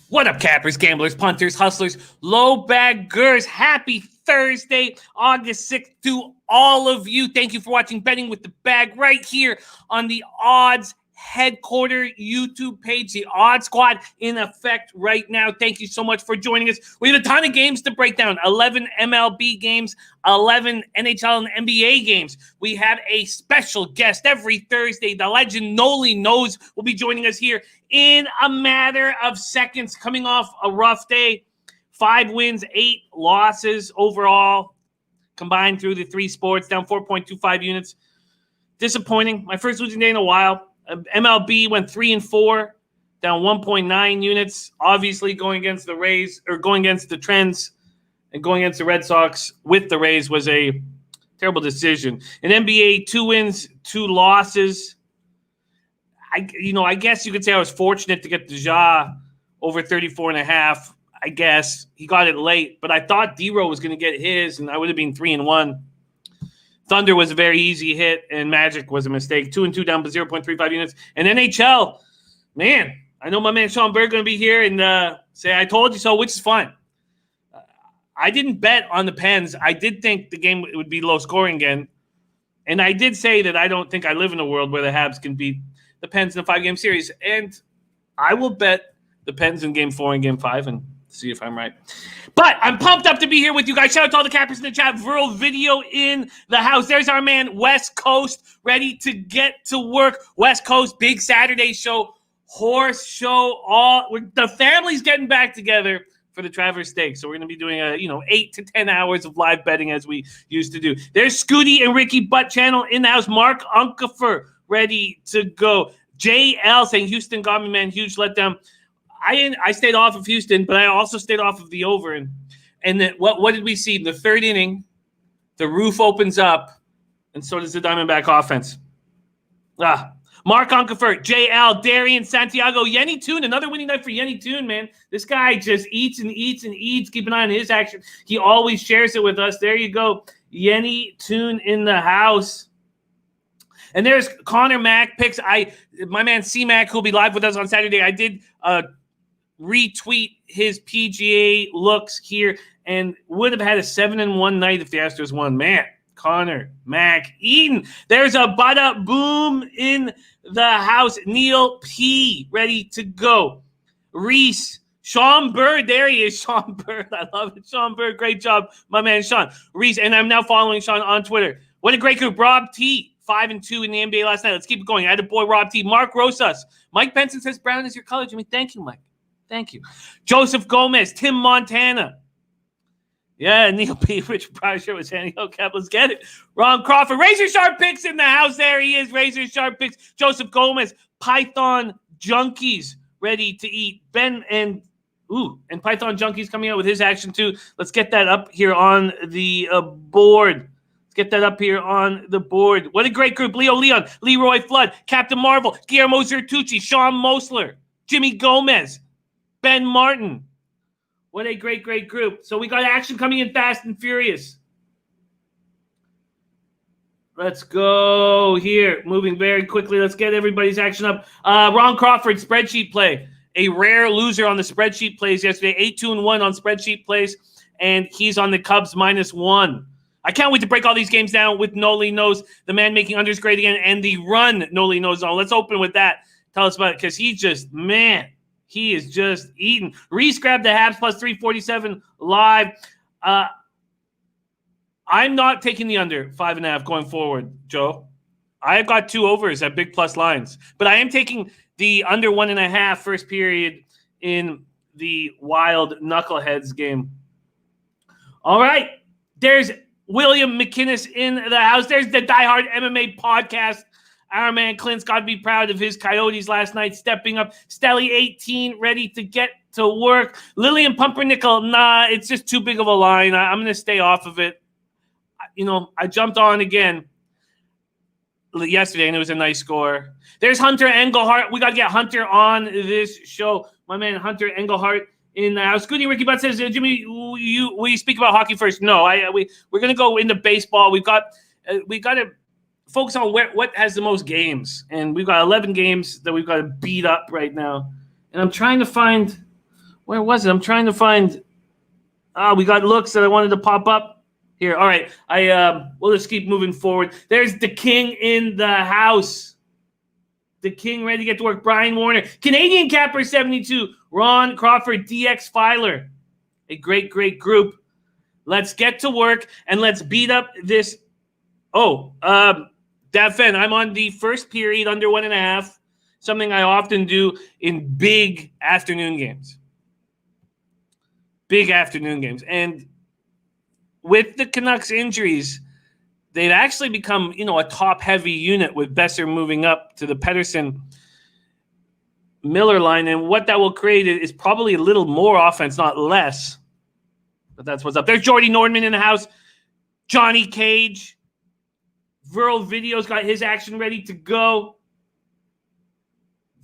What up, cappers, gamblers, punters, hustlers, low baggers? Happy Thursday, August 6th to all of you. Thank you for watching Betting with the Bag right here on the Odds Headquarter YouTube page, the Odd Squad in effect right now. Thank you so much for joining us. We have a ton of games to break down, 11 MLB games, 11 NHL and NBA games. We have a special guest every Thursday. The legend Nolly Knows will be joining us here in a matter of seconds, coming off a rough day. 5 wins, 8 losses overall, combined through the 3 sports, down 4.25 units. Disappointing. My first losing day in a while. MLB went 3-4, down 1.9 units. Obviously, going against the Rays, or going against the Trends, and going against the Red Sox with the Rays was a terrible decision. In NBA, 2 wins, 2 losses. I guess you could say I was fortunate to get Ja over 34.5. I guess he got it late, but I thought D-Row was going to get his, and I would have been 3-1. Thunder was a very easy hit, and Magic was a mistake. 2-2 down by 0.35 units. And NHL, man, I know my man Sean Berg going to be here and say I told you so, which is fine. I didn't bet on the Pens. I did think the game would be low scoring again, and I did say that I don't think I live in a world where the Habs can beat the Pens in a 5-game series, and I will bet the Pens in Game 4 and Game 5 and see if I'm right. But I'm pumped up to be here with you guys. Shout out to all the cappers in the chat. Viral video in the house. There's our man, West Coast, ready to get to work. West Coast, big Saturday show, horse show. The family's getting back together for the Travers Stakes. So we're going to be doing 8 to 10 hours of live betting as we used to do. There's Scooty and Ricky Butt Channel in the house. Mark Unkefer ready to go. JL saying Houston got me, man. Huge letdown. I stayed off of Houston, but I also stayed off of the over. And then what did we see? In the third inning, the roof opens up, and so does the Diamondback offense. Mark Unkefer, JL, Darian, Santiago, Yenny Toon, another winning night for Yenny Toon, man. This guy just eats and eats and eats. Keep an eye on his action. He always shares it with us. There you go. Yenny Toon in the house. And there's Connor Mack picks. My man C-Mac, who'll be live with us on Saturday. I did retweet his PGA looks here and would have had a 7-1 night if the Astros won. Man, Connor Mack Eden. There's a Bada Boom in the house. Neil P. ready to go. Reese. Sean Bird. There he is. Sean Bird. I love it. Sean Bird. Great job, my man Sean. Reese. And I'm now following Sean on Twitter. What a great group. Rob T. 5-2 in the NBA last night. Let's keep it going. I had a boy, Rob T. Mark Rosas. Mike Benson says brown is your color, Jimmy. Thank you, Mike. Thank you. Joseph Gomez. Tim Montana. Yeah, Neil P. Rich Browser was saying, Cap, let's get it. Ron Crawford. Razor Sharp Picks in the house. There he is. Razor Sharp Picks. Joseph Gomez. Python Junkies ready to eat. Ben and Python Junkies coming out with his action too. Let's get that up here on the board. Get that up here on the board. What a great group. Leo Leon, Leroy Flood, Captain Marvel, Guillermo Zertucci, Sean Mosler, Jimmy Gomez, Ben Martin. What a great, great group. So we got action coming in fast and furious. Let's go here. Moving very quickly. Let's get everybody's action up. Ron Crawford, spreadsheet play. A rare loser on the spreadsheet plays yesterday. 8-2-1 on spreadsheet plays. And he's on the Cubs -1. I can't wait to break all these games down with Nolly Knows, the man making unders great again, and the run Nolly Knows on. Let's open with that. Tell us about it, because he is just eating. Reese grabbed the Habs +347 live. I'm not taking the under 5.5 going forward, Joe. I've got 2 overs at big plus lines, but I am taking the under 1.5 first period in the Wild Knuckleheads game. All right, there's William McInnes in the house. There's the Die Hard MMA podcast. Our man Clint's got to be proud of his Coyotes last night, stepping up. Stelly 18, ready to get to work. Lillian Pumpernickel, it's just too big of a line. I'm going to stay off of it. I jumped on again yesterday, and it was a nice score. There's Hunter Engelhart. We got to get Hunter on this show. My man Hunter Engelhart in the house. Goody Ricky Butt says, Jimmy, will you speak about hockey first? No, we're going to go into baseball. We got to focus on what has the most games, and we've got 11 games that we've got to beat up right now. And I'm trying to find Where was it? I'm trying to find. We got looks that I wanted to pop up here. All right, we'll just keep moving forward. There's the king in the house. The king ready to get to work. Brian Warner, Canadian Capper 72, Ron Crawford, DX Filer. A great group. Let's get to work and let's beat up this. Daven, I'm on the first period under 1.5, something I often do in big afternoon games. And with the Canucks injuries, they've actually become, a top-heavy unit with Besser moving up to the Pedersen-Miller line. And what that will create is probably a little more offense, not less. But that's what's up. There's Jordy Nordman in the house. Johnny Cage. Viral Video's got his action ready to go.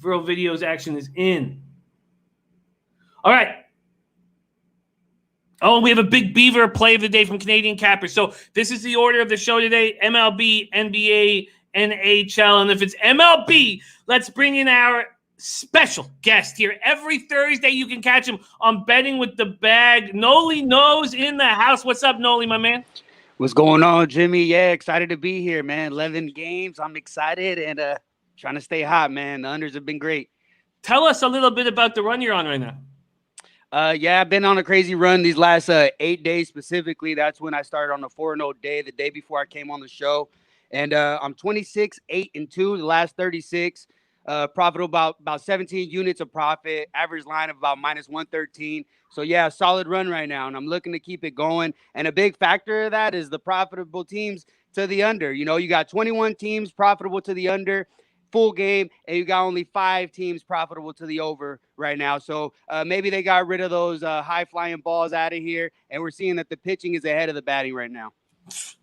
Viral Video's action is in. All right. Oh, we have a big Beaver play of the day from Canadian Capper. So this is the order of the show today. MLB, NBA, NHL. And if it's MLB, let's bring in our special guest here. Every Thursday, you can catch him on Betting with the Bag. Nolly Knows in the house. What's up, Nolly, my man? What's going on, Jimmy? Yeah, excited to be here, man. 11 games. I'm excited and trying to stay hot, man. The unders have been great. Tell us a little bit about the run you're on right now. Yeah, I've been on a crazy run these last 8 days specifically. That's when I started on the 4-0 day, the day before I came on the show. And I'm 26, 8-2, the last 36. Profitable about 17 units of profit, average line of about -113. So, yeah, solid run right now. And I'm looking to keep it going. And a big factor of that is the profitable teams to the under. You got 21 teams profitable to the under. Full game, and you got only 5 teams profitable to the over right now. So maybe they got rid of those high-flying balls out of here, and we're seeing that the pitching is ahead of the batting right now.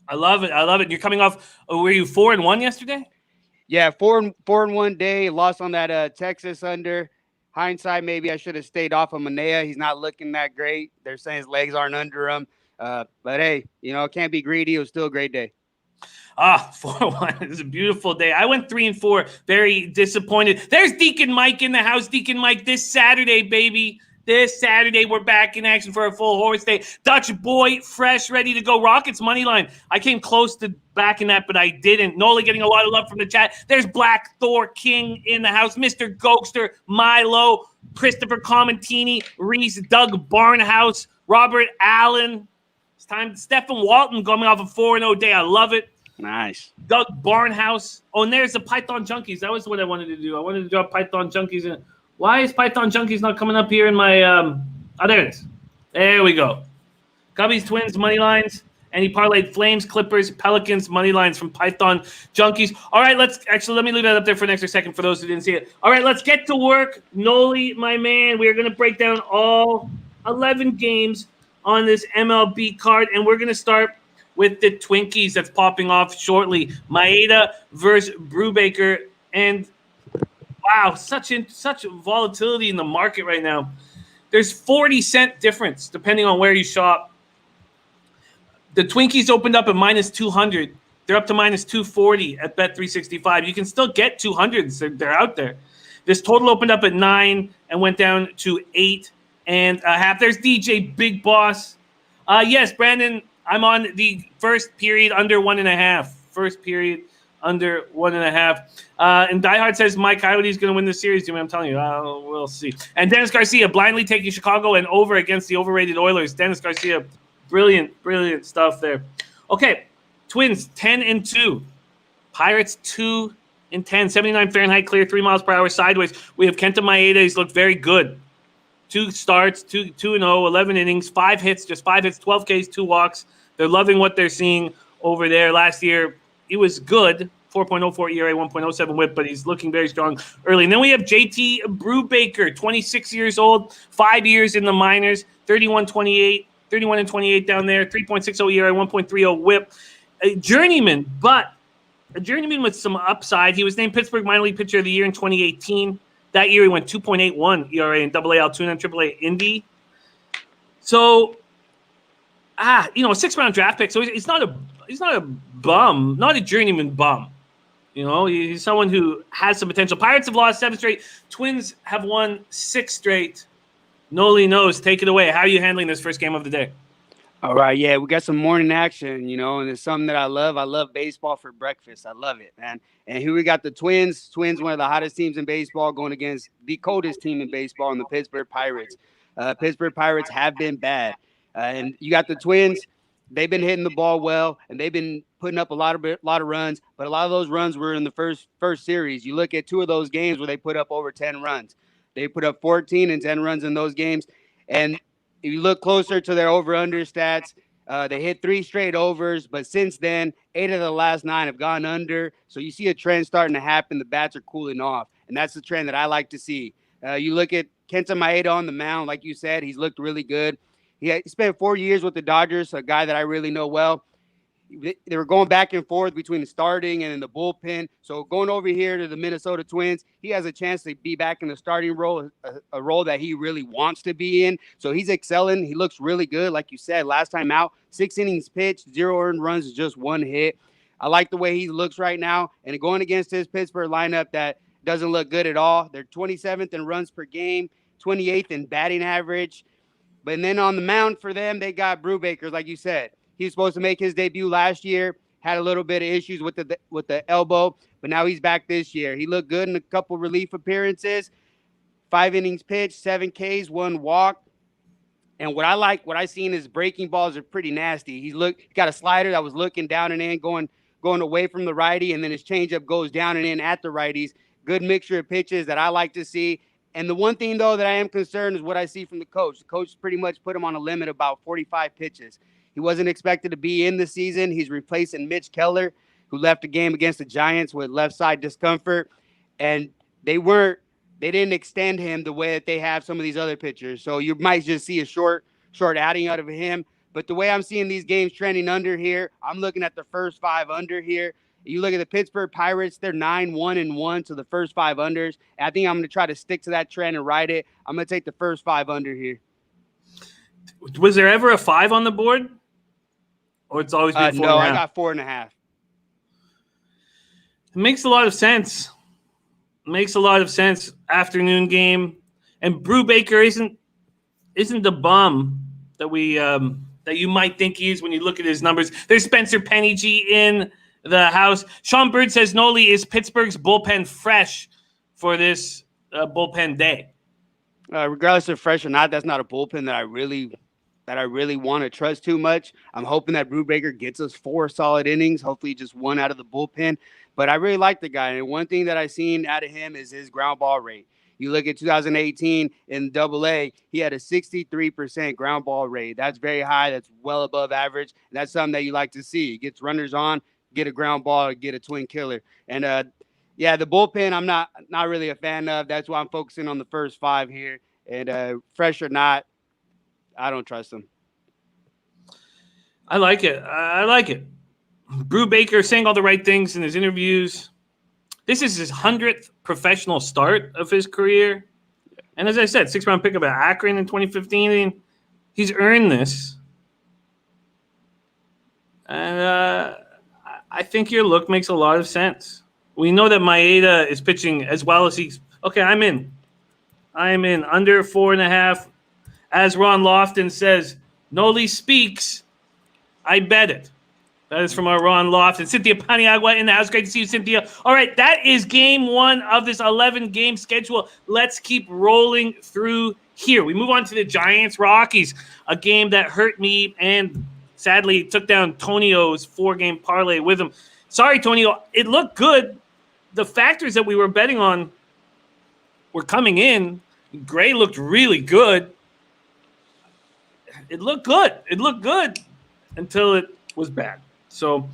I love it. You're coming off, were you 4-1 yesterday? Yeah, 4-1 day, lost on that Texas under. Hindsight, maybe I should have stayed off of Manea. He's not looking that great. They're saying his legs aren't under him. But, hey, can't be greedy. It was still a great day. 4-1. It was a beautiful day. I went 3-4. Very disappointed. There's Deacon Mike in the house. Deacon Mike, this Saturday, baby. This Saturday, we're back in action for a full horse day. Dutch boy, fresh, ready to go. Rockets money line. I came close to backing that, but I didn't. Nolly getting a lot of love from the chat. There's Black Thor King in the house. Mr. Gokester, Milo, Christopher Comentini, Reese, Doug Barnhouse, Robert Allen. It's time. Stephen Walton coming off a 4-0 day. I love it. Nice. Doug Barnhouse. Oh, and there's the Python Junkies. That was what I wanted to do. I wanted to drop Python Junkies in. Why is Python Junkies not coming up here in my there it is. There we go. Cubbies, Twins, money lines. And he parlayed Flames, Clippers, Pelicans, money lines from Python Junkies. All right, let me leave that up there for an extra second for those who didn't see it. All right, let's get to work. Nolly, my man, we are going to break down all 11 games on this MLB card, and we're going to start with the Twinkies that's popping off shortly. Maeda versus Brubacher. And, wow, such volatility in the market right now. There's 40-cent difference depending on where you shop. The Twinkies opened up at -200. They're up to -240 at Bet365. You can still get 200s. They're out there. This total opened up at 9 and went down to 8.5. There's DJ Big Boss. Yes, Brandon, I'm on the first period under 1.5. First period under 1.5. And Die Hard says Mike Coyote's going to win the series. I'm telling you, we'll see. And Dennis Garcia blindly taking Chicago and over against the overrated Oilers. Dennis Garcia, brilliant stuff there. Okay, Twins 10-2. Pirates 2-10. 79 Fahrenheit clear, 3 miles per hour sideways. We have Kenta Maeda. He's looked very good. 2 starts, 2-0, 11 innings, 5 hits, just 5 hits, 12 Ks, 2 walks. They're loving what they're seeing over there. Last year, he was good, 4.04 ERA, 1.07 WHIP, but he's looking very strong early. And then we have JT Brubacher, 26 years old, 5 years in the minors, 31-28 down there, 3.60 ERA, 1.30 WHIP. A journeyman, but a journeyman with some upside. He was named Pittsburgh Minor League Pitcher of the Year in 2018. That year he went 2.81 ERA in AA Altoona and AAA Indy. So, a 6th-round draft pick. So he's not a bum, not a journeyman bum. He's someone who has some potential. Pirates have lost 7 straight. Twins have won 6 straight. Nolly Knows, take it away. How are you handling this first game of the day? All right, yeah, we got some morning action, and it's something that I love. I love baseball for breakfast. I love it, man. And here we got the Twins. Twins, one of the hottest teams in baseball, going against the coldest team in baseball, and the Pittsburgh Pirates. Pittsburgh Pirates have been bad, and you got the Twins. They've been hitting the ball well, and they've been putting up a lot of runs. But a lot of those runs were in the first series. You look at two of those games where they put up over 10 runs. They put up 14 and 10 runs in those games, and if you look closer to their over-under stats, they hit 3 straight overs, but since then, 8 of the last 9 have gone under. So you see a trend starting to happen. The bats are cooling off, and that's the trend that I like to see. You look at Kenta Maeda on the mound, like you said, he's looked really good. He spent 4 years with the Dodgers, a guy that I really know well. They were going back and forth between the starting and in the bullpen. So going over here to the Minnesota Twins, he has a chance to be back in the starting role, a role that he really wants to be in. So he's excelling. He looks really good. Like you said, last time out, 6 innings pitched, 0 earned runs, just 1 hit. I like the way he looks right now. And going against his Pittsburgh lineup that doesn't look good at all. They're 27th in runs per game, 28th in batting average. But then on the mound for them, they got Brubacher, like you said. He was supposed to make his debut last year, had a little bit of issues with the elbow, but now he's back this year. He looked good in a couple relief appearances, 5 innings pitched, 7 Ks, 1 walk. And what I seen his breaking balls are pretty nasty. He got a slider that was looking down and in, going away from the righty, and then his changeup goes down and in at the righties. Good mixture of pitches that I like to see. And the one thing, though, that I am concerned is what I see from the coach. The coach pretty much put him on a limit about 45 pitches. He wasn't expected to be in the season. He's replacing Mitch Keller, who left the game against the Giants with left side discomfort. And they didn't extend him the way that they have some of these other pitchers. So you might just see a short outing out of him. But the way I'm seeing these games trending under here, I'm looking at the first 5 under here. You look at the Pittsburgh Pirates, they're 9-1-1 to the first 5 unders. And I think I'm going to try to stick to that trend and ride it. I'm going to take the first 5 under here. Was there ever a 5 on the board? Or it's always been 4.5? No, I got 4.5. It makes a lot of sense. Afternoon game. And Brubacher isn't the bum that we that you might think he is when you look at his numbers. There's Spencer Penny G in the house. Sean Bird says, Nolly, is Pittsburgh's bullpen fresh for this bullpen day? Regardless of fresh or not, that's not a bullpen that I really want to trust too much. I'm hoping that Brubacher gets us 4 solid innings, hopefully just 1 out of the bullpen. But I really like the guy. And one thing that I've seen out of him is his ground ball rate. You look at 2018 in AA, he had a 63% ground ball rate. That's very high. That's well above average. And that's something that you like to see. He gets runners on, get a ground ball, get a twin killer. And the bullpen I'm not really a fan of. That's why I'm focusing on the first 5 here. And fresh or not, I don't trust him. I like it. Brubacher saying all the right things in his interviews. This is his 100th professional start of his career. And as I said, 6th-round pickup at Akron in 2015. And he's earned this. And I think your look makes a lot of sense. We know that Maeda is pitching as well as he's... Okay, I'm in. Under 4.5. As Ron Lofton says, Nolly speaks. I bet it. That is from our Ron Lofton. Cynthia Paniagua in the house. Great to see you, Cynthia. All right, that is game 1 of this 11-game schedule. Let's keep rolling through here. We move on to the Giants-Rockies, a game that hurt me and sadly took down Tonio's 4-game parlay with him. Sorry, Tonio. It looked good. The factors that we were betting on were coming in. Gray looked really good. It looked good until it was bad. So,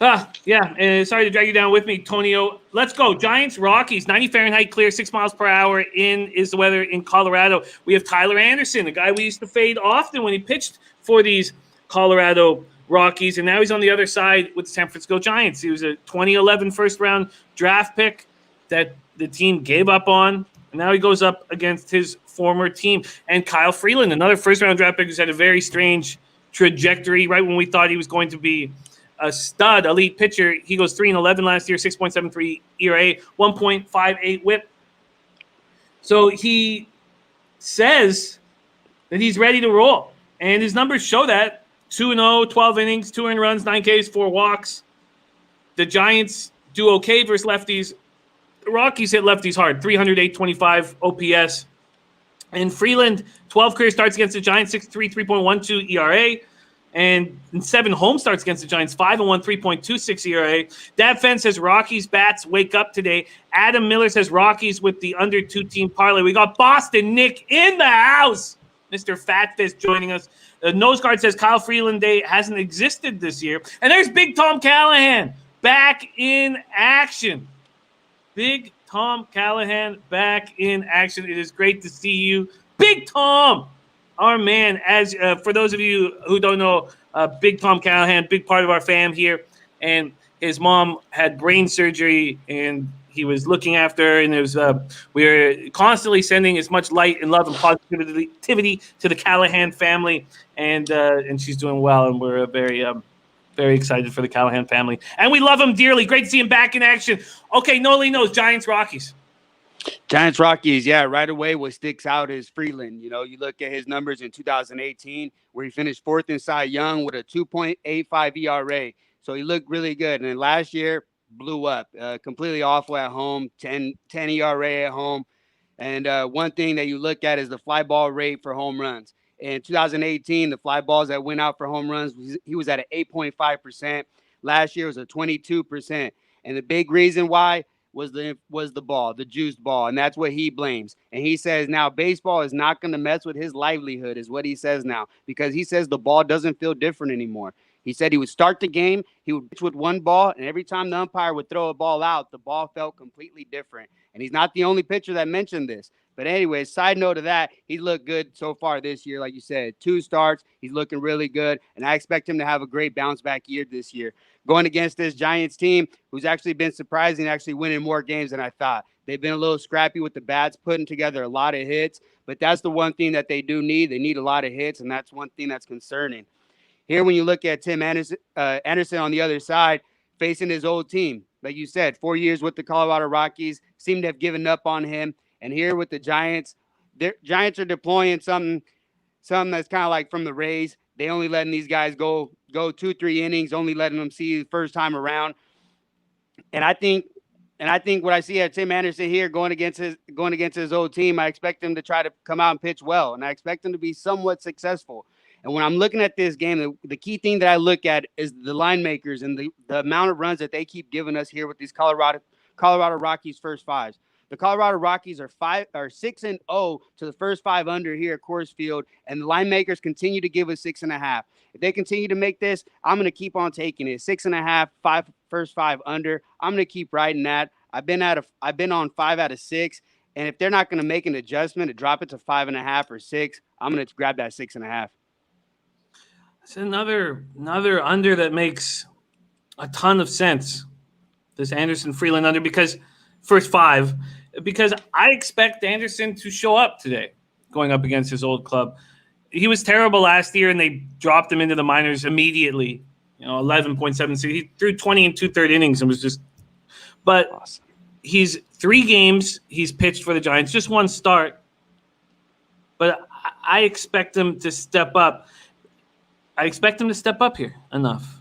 sorry to drag you down with me, Tonio. Let's go. Giants, Rockies, 90 Fahrenheit clear, 6 miles per hour is the weather in Colorado. We have Tyler Anderson, a guy we used to fade often when he pitched for these Colorado Rockies, and now he's on the other side with the San Francisco Giants. He was a 2011 first-round draft pick that the team gave up on, and now he goes up against his former team. And Kyle Freeland, another first-round draft pick who's had a very strange trajectory. Right when we thought he was going to be a stud, elite pitcher, he goes 3-11 last year, 6.73 ERA, 1.58 WHIP. So he says that he's ready to roll. And his numbers show that. 2-0, 12 innings, 2 earned runs, 9 Ks, 4 walks. The Giants do okay versus lefties. The Rockies hit lefties hard. 308.25 OPS. And Freeland, 12 career starts against the Giants, 6.3, 3.12 ERA. And 7 home starts against the Giants, 5-1, 3.26 ERA. Dab Fence says Rockies bats wake up today. Adam Miller says Rockies with the under 2-team parlay. We got Boston Nick in the house. Mr. Fat Fist joining us. Nose Guard says Kyle Freeland Day hasn't existed this year. And there's Big Tom Callahan back in action. Big Tom Callahan back in action. It is great to see you. Big Tom, our man. As for those of you who don't know, Big Tom Callahan, big part of our fam here. And his mom had brain surgery, and he was looking after her. And it was we were constantly sending as much light and love and positivity to the Callahan family. And she's doing well, and we're very excited for the Callahan family. And we love him dearly. Great to see him back in action. Okay, Nolly Knows, Giants, Rockies. Giants, Rockies, yeah, right away what sticks out is Freeland. You know, you look at his numbers in 2018 where he finished 4th in Cy Young with a 2.85 ERA. So he looked really good. And then last year, blew up, completely awful at home, 10 ERA at home. And one thing that you look at is the fly ball rate for home runs. In 2018, the fly balls that went out for home runs, he was at an 8.5%. Last year was a 22%. And the big reason why was the ball, the juiced ball. And that's what he blames. And he says now baseball is not going to mess with his livelihood is what he says now, because he says the ball doesn't feel different anymore. He said he would start the game, he would pitch with one ball, and every time the umpire would throw a ball out, the ball felt completely different. And he's not the only pitcher that mentioned this. But anyway, side note of that, he's looked good so far this year. Like you said, 2 starts, he's looking really good, and I expect him to have a great bounce-back year this year. Going against this Giants team, who's actually been surprising, actually winning more games than I thought. They've been a little scrappy with the bats, putting together a lot of hits, but that's the one thing that they do need. They need a lot of hits, and that's one thing that's concerning. Here, when you look at Tim Anderson on the other side, facing his old team, like you said, 4 years with the Colorado Rockies, seem to have given up on him. And here with the Giants, Giants are deploying something that's kind of like from the Rays. They only letting these guys go 2-3 innings, only letting them see the first time around. And I think what I see at Tim Anderson here going against his old team, I expect him to try to come out and pitch well, and I expect him to be somewhat successful. And when I'm looking at this game, the key thing that I look at is the line makers and the amount of runs that they keep giving us here with these Colorado Rockies first fives. The Colorado Rockies are 6-0 to the first 5 under here at Coors Field, and the line makers continue to give us 6.5. If they continue to make this, I'm going to keep on taking it. 6.5, first 5 under. I'm going to keep riding that. I've been on 5 out of 6, and if they're not going to make an adjustment to drop it to 5.5 or 6, I'm going to grab that 6.5. It's another under that makes a ton of sense. This Anderson Freeland under, because first 5, because I expect Anderson to show up today going up against his old club. He was terrible last year, and they dropped him into the minors immediately. 11.76. He threw 20 and 2/3 innings and was just – but awesome. He's 3 games he's pitched for the Giants, just 1 start. But I expect him to step up. I expect him to step up here enough.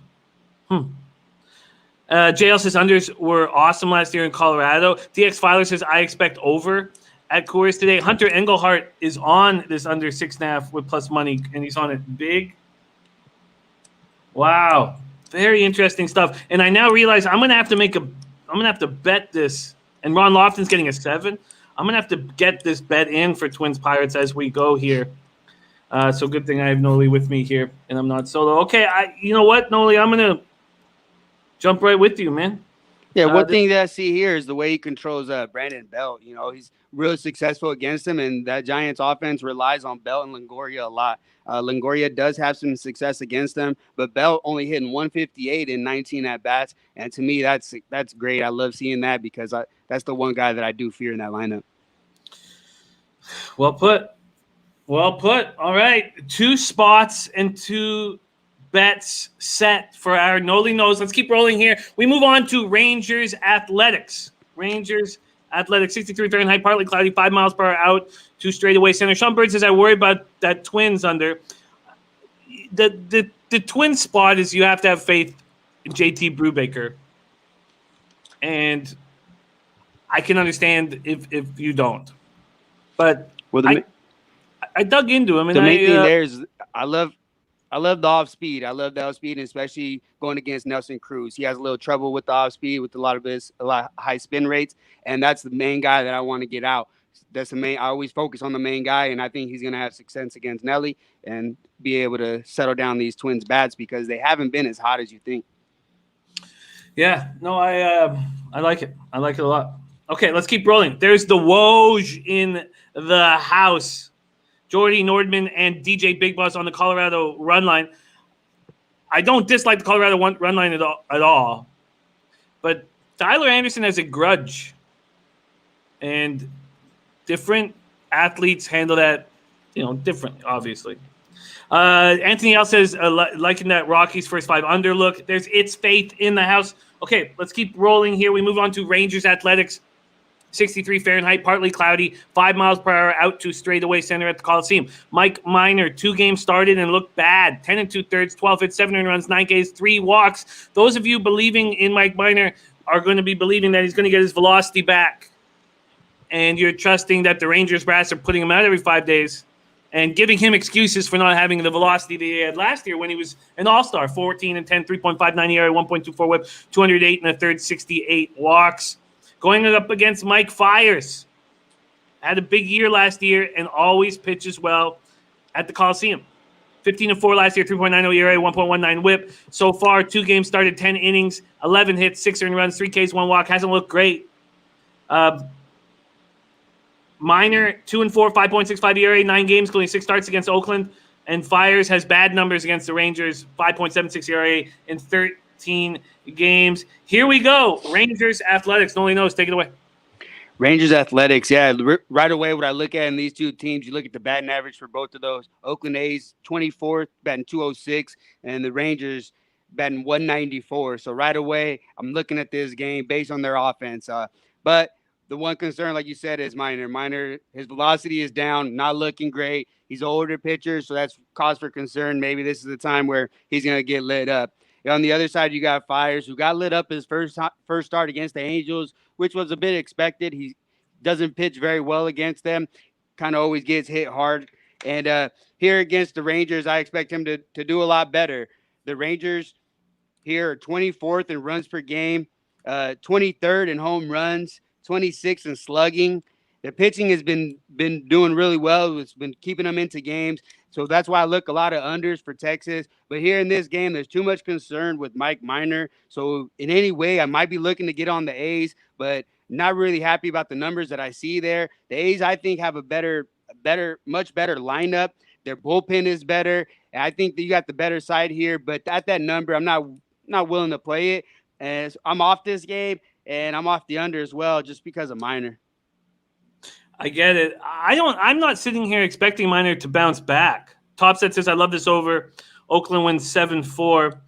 JL says unders were awesome last year in Colorado. DX Filer says I expect over at Coors today. Hunter Engelhart is on this under 6.5 with plus money, and he's on it big. Wow, very interesting stuff. And I now realize I'm gonna have to bet this. And Ron Lofton's getting a 7. I'm gonna have to get this bet in for Twins Pirates as we go here. So good thing I have Nolly with me here, and I'm not solo. Okay, you know what, Nolly, I'm gonna jump right with you, man. Yeah, one thing that I see here is the way he controls Brandon Belt. He's really successful against him, and that Giants offense relies on Belt and Longoria a lot. Longoria does have some success against them, but Belt only hitting 158 in 19 at-bats, and to me, that's great. I love seeing that because that's the one guy that I do fear in that lineup. Well put. All right, 2 spots and 2 bets set for our Nolly Knows. Let's keep rolling here. We move on to Rangers Athletics. Rangers Athletics, 63 Fahrenheit, partly cloudy, 5 miles per hour out to straightaway center. Sean Bird says, I worry about that Twins under. The twin spot is you have to have faith in JT Brubacher. And I can understand if you don't. But I dug into him. And the main thing there is I love the off speed. I love the off speed, and especially going against Nelson Cruz. He has a little trouble with the off speed with a lot of high spin rates, and that's the main guy that I want to get out. That's the main. I always focus on the main guy, and I think he's going to have success against Nelly and be able to settle down these Twins bats because they haven't been as hot as you think. Yeah, no, I like it. I like it a lot. Okay, let's keep rolling. There's the Woj in the house. Jordy Nordman and DJ Big Boss on the Colorado run line. I don't dislike the Colorado run line at all. But Tyler Anderson has a grudge. And different athletes handle that, differently, obviously. Anthony L says, liking that Rockies first 5 under look. There's It's Faith in the house. Okay, let's keep rolling here. We move on to Rangers Athletics. 63 Fahrenheit, partly cloudy, 5 miles per hour out to straightaway center at the Coliseum. Mike Minor, 2 games started and looked bad. 10 2/3, 12 hits, 7 runs, 9 Ks, 3 walks. Those of you believing in Mike Minor are going to be believing that he's going to get his velocity back. And you're trusting that the Rangers brass are putting him out every 5 days and giving him excuses for not having the velocity that he had last year when he was an all-star. 14 and 10, 3.59 ERA, 1.24 whip, 208 and a third, 68 walks. Going up against Mike Fiers. Had a big year last year and always pitches well at the Coliseum. 15 and 4 last year, 3.90 ERA, 1.19 whip. So far, 2 games started, 10 innings, 11 hits, 6 earned runs, 3 Ks, 1 walk. Hasn't looked great. Minor, 2 and 4, 5.65 ERA, 9 games, including 6 starts against Oakland. And Fiers has bad numbers against the Rangers, 5.76 ERA in 13 games. Here we go. Rangers Athletics. Nolly Knows. Take it away. Rangers Athletics. Yeah, right away, what I look at in these two teams, you look at the batting average for both of those. Oakland A's 24th, batting 206, and the Rangers batting 194. So right away, I'm looking at this game based on their offense. But the one concern, like you said, is Minor. Minor, his velocity is down, not looking great. He's an older pitcher, so that's cause for concern. Maybe this is the time where he's going to get lit up. On the other side, you got Fiers, who got lit up his first start against the Angels, which was a bit expected. He doesn't pitch very well against them, kind of always gets hit hard. And here against the Rangers, I expect him to do a lot better. The Rangers here are 24th in runs per game, 23rd in home runs, 26th in slugging. The pitching has been doing really well. It's been keeping them into games. So that's why I look a lot of unders for Texas. But here in this game, there's too much concern with Mike Minor. So in any way, I might be looking to get on the A's, but not really happy about the numbers that I see there. The A's, I think, have a much better lineup. Their bullpen is better. And I think that you got the better side here. But at that number, I'm not willing to play it. And I'm off this game, and I'm off the under as well just because of Minor. I get it. I'm not sitting here expecting Minor to bounce back. Topset says, I love this over. Oakland wins 7-4.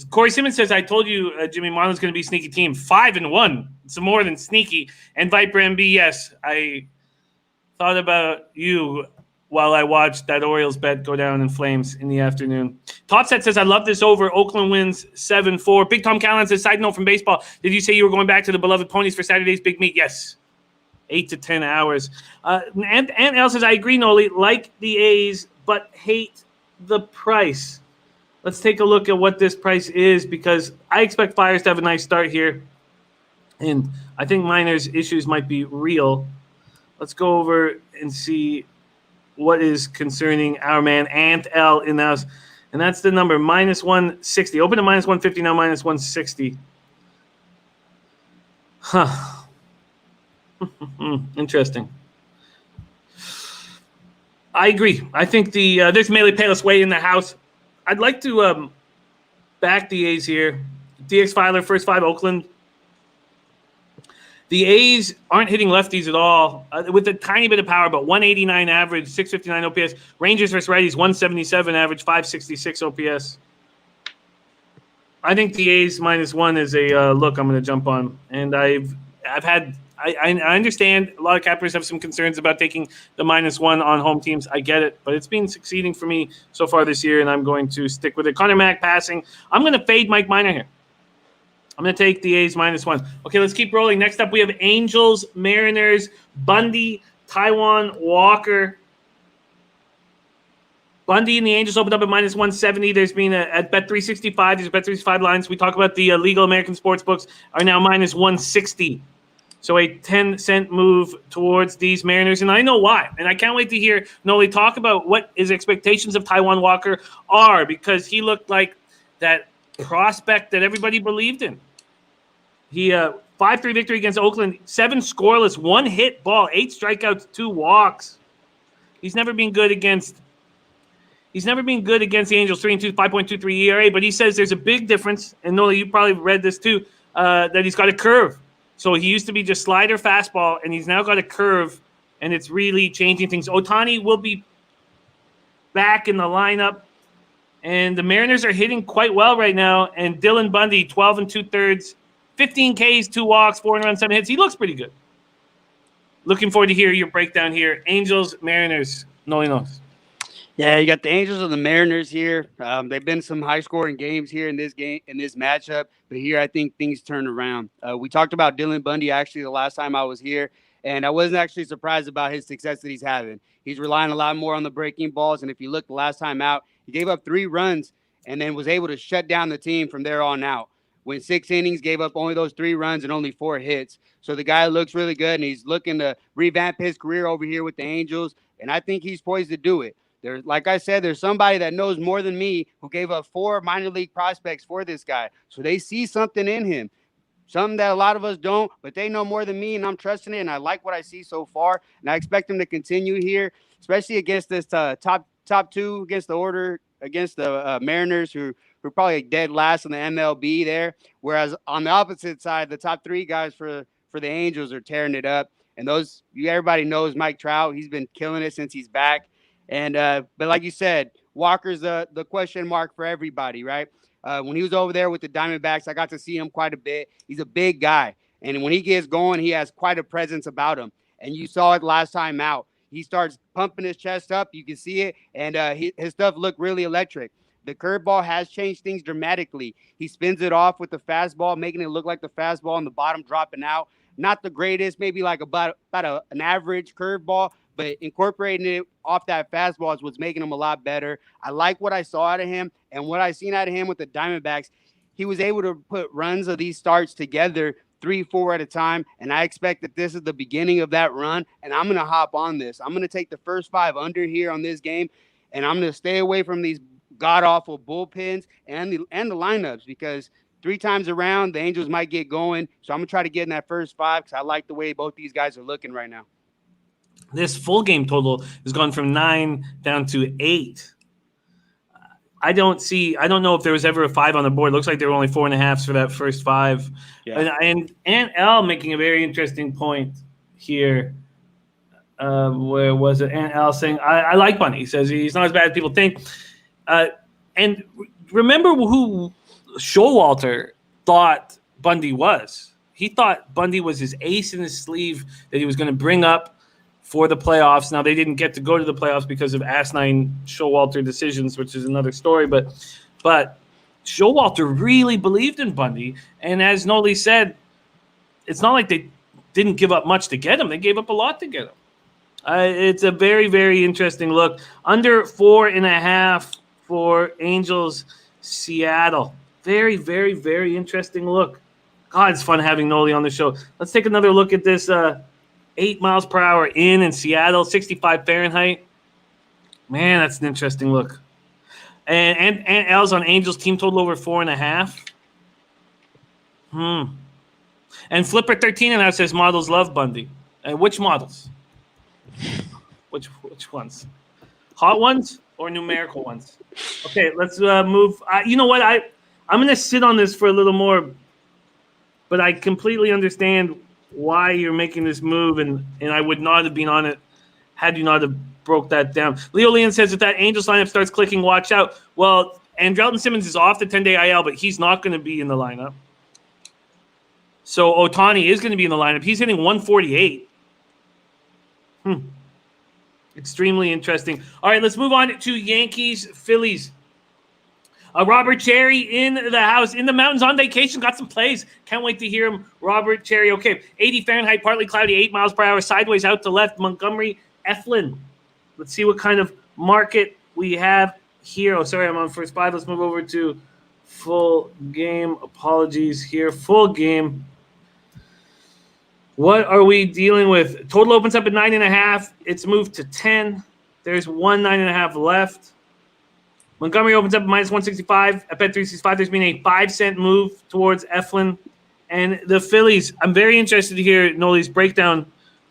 Corey Simmons says, I told you Jimmy Marlin's going to be a sneaky team. 5-1. It's more than sneaky. And Viper MB, yes, I thought about you while I watched that Orioles bet go down in flames in the afternoon. Topset says, I love this over. Oakland wins 7-4. Big Tom Callan says, side note from baseball, did you say you were going back to the beloved ponies for Saturday's big meet? Yes. 8 to 10 hours. And El says, I agree, Nolly, like the A's, but hate the price. Let's take a look at what this price is because I expect Fiers to have a nice start here. And I think Minor's issues might be real. Let's go over and see what is concerning our man Ant L in the house. And that's the number, -160. Open to -150, now -160. Huh. Interesting. I agree. I think there's Melee Payless Way in the house. I'd like to back the A's here. DX Filer, first 5, Oakland. The A's aren't hitting lefties at all with a tiny bit of power, but 189 average, 659 OPS. Rangers versus righties, 177 average, 566 OPS. I think the A's -1 is a look I'm going to jump on. And I I understand a lot of cappers have some concerns about taking the -1 on home teams. I get it, but it's been succeeding for me so far this year, and I'm going to stick with it. Connor Mack passing. I'm going to fade Mike Minor here. I'm going to take the A's -1. Okay, let's keep rolling. Next up, we have Angels, Mariners, Bundy, Taijuan Walker. Bundy and the Angels opened up at -170. There's been at Bet365. These are Bet365 lines. We talk about the legal American sports books are now -160. So a 10-cent move towards these Mariners, and I know why. And I can't wait to hear Nolly talk about what his expectations of Taijuan Walker are, because he looked like that prospect that everybody believed in. He 5-3 victory against Oakland, 7 scoreless, 1 hit ball, 8 strikeouts, 2 walks. He's never been good against the Angels, 3-2, 5.23 ERA, but he says there's a big difference, and Nolly, you probably read this too, that he's got a curve. So he used to be just slider fastball, and he's now got a curve, and it's really changing things. Ohtani will be back in the lineup, and the Mariners are hitting quite well right now, and Dylan Bundy, 12 2/3, 15 Ks, 2 walks, 4 runs, 7 hits. He looks pretty good. Looking forward to hear your breakdown here. Angels, Mariners, Nolly Knows. Yeah, you got the Angels and the Mariners here. They've been some high-scoring games here in this matchup, but here I think things turn around. We talked about Dylan Bundy actually the last time I was here, and I wasn't actually surprised about his success that he's having. He's relying a lot more on the breaking balls, and if you look the last time out, he gave up 3 runs and then was able to shut down the team from there on out. Went 6 innings, gave up only those 3 runs and only 4 hits. So the guy looks really good, and he's looking to revamp his career over here with the Angels, and I think he's poised to do it. Like I said, there's somebody that knows more than me who gave up 4 minor league prospects for this guy. So they see something in him, something that a lot of us don't, but they know more than me, and I'm trusting it, and I like what I see so far, and I expect him to continue here, especially against this top 2 against the order, against the Mariners, who probably dead last in the MLB there, whereas on the opposite side, the top 3 guys for the Angels are tearing it up, and everybody knows Mike Trout. He's been killing it since he's back. And but like you said, Walker's the question mark for everybody, right? When he was over there with the Diamondbacks, I got to see him quite a bit. He's a big guy, and when he gets going, he has quite a presence about him. And you saw it last time out. He starts pumping his chest up. You can see it, and his stuff looked really electric. The curveball has changed things dramatically. He spins it off with the fastball, making it look like the fastball on the bottom dropping out. Not the greatest, maybe like about an average curveball, but incorporating it off that fastball is what's making him a lot better. I like what I saw out of him, and what I seen out of him with the Diamondbacks. He was able to put runs of these starts together 3-4 at a time, and I expect that this is the beginning of that run, and I'm going to hop on this. I'm going to take the first 5 under here on this game, and I'm going to stay away from these god-awful bullpens and the lineups, because 3 times around, the Angels might get going, so I'm going to try to get in that first 5 because I like the way both these guys are looking right now. This full game total has gone from 9 down to 8. I don't know if there was ever a 5 on the board. It looks like there were only 4.5s for that first 5. Yeah. And Aunt L making a very interesting point here. Where was it? Aunt L saying, I like Bundy. He says he's not as bad as people think. And remember who Showalter thought Bundy was. He thought Bundy was his ace in his sleeve that he was going to bring up for the playoffs. Now, they didn't get to go to the playoffs because of asinine Showalter decisions, which is another story. But Showalter really believed in Bundy. And as Nolly said, it's not like they didn't give up much to get him. They gave up a lot to get him. It's a very, very interesting look. Under 4.5 for Angels Seattle. Very, very, very interesting look. God, it's fun having Nolly on the show. Let's take another look at this 8 miles per hour in Seattle, 65 Fahrenheit. Man, that's an interesting look. And L's on Angels team total over 4.5. And Flipper 13.5 says models love Bundy. And which models? Which ones? Hot ones or numerical ones? Okay, let's move. You know what? I'm going to sit on this for a little more, but I completely understand why you're making this move, and I would not have been on it had you not have broke that down. Leo Leon says if that Angels lineup starts clicking, watch out. Well, Andrelton Simmons is off the 10-day IL, but he's not going to be in the lineup. So Ohtani is going to be in the lineup. He's hitting 148. Extremely interesting. All right, let's move on to Yankees Phillies. Robert Cherry in the house, in the mountains on vacation, got some plays. Can't wait to hear him. Robert Cherry. Okay, 80 Fahrenheit, partly cloudy, 8 miles per hour, sideways out to left. Montgomery Eflin. Let's see what kind of market we have here. Oh, sorry, I'm on first 5. Let's move over to full game. Apologies here. Full game. What are we dealing with? Total opens up at 9.5. It's moved to 10. There's 9.5 left. Montgomery opens up at minus 165. At bet 365, there's been a 5-cent move towards Eflin. And the Phillies, I'm very interested to hear Nolly's breakdown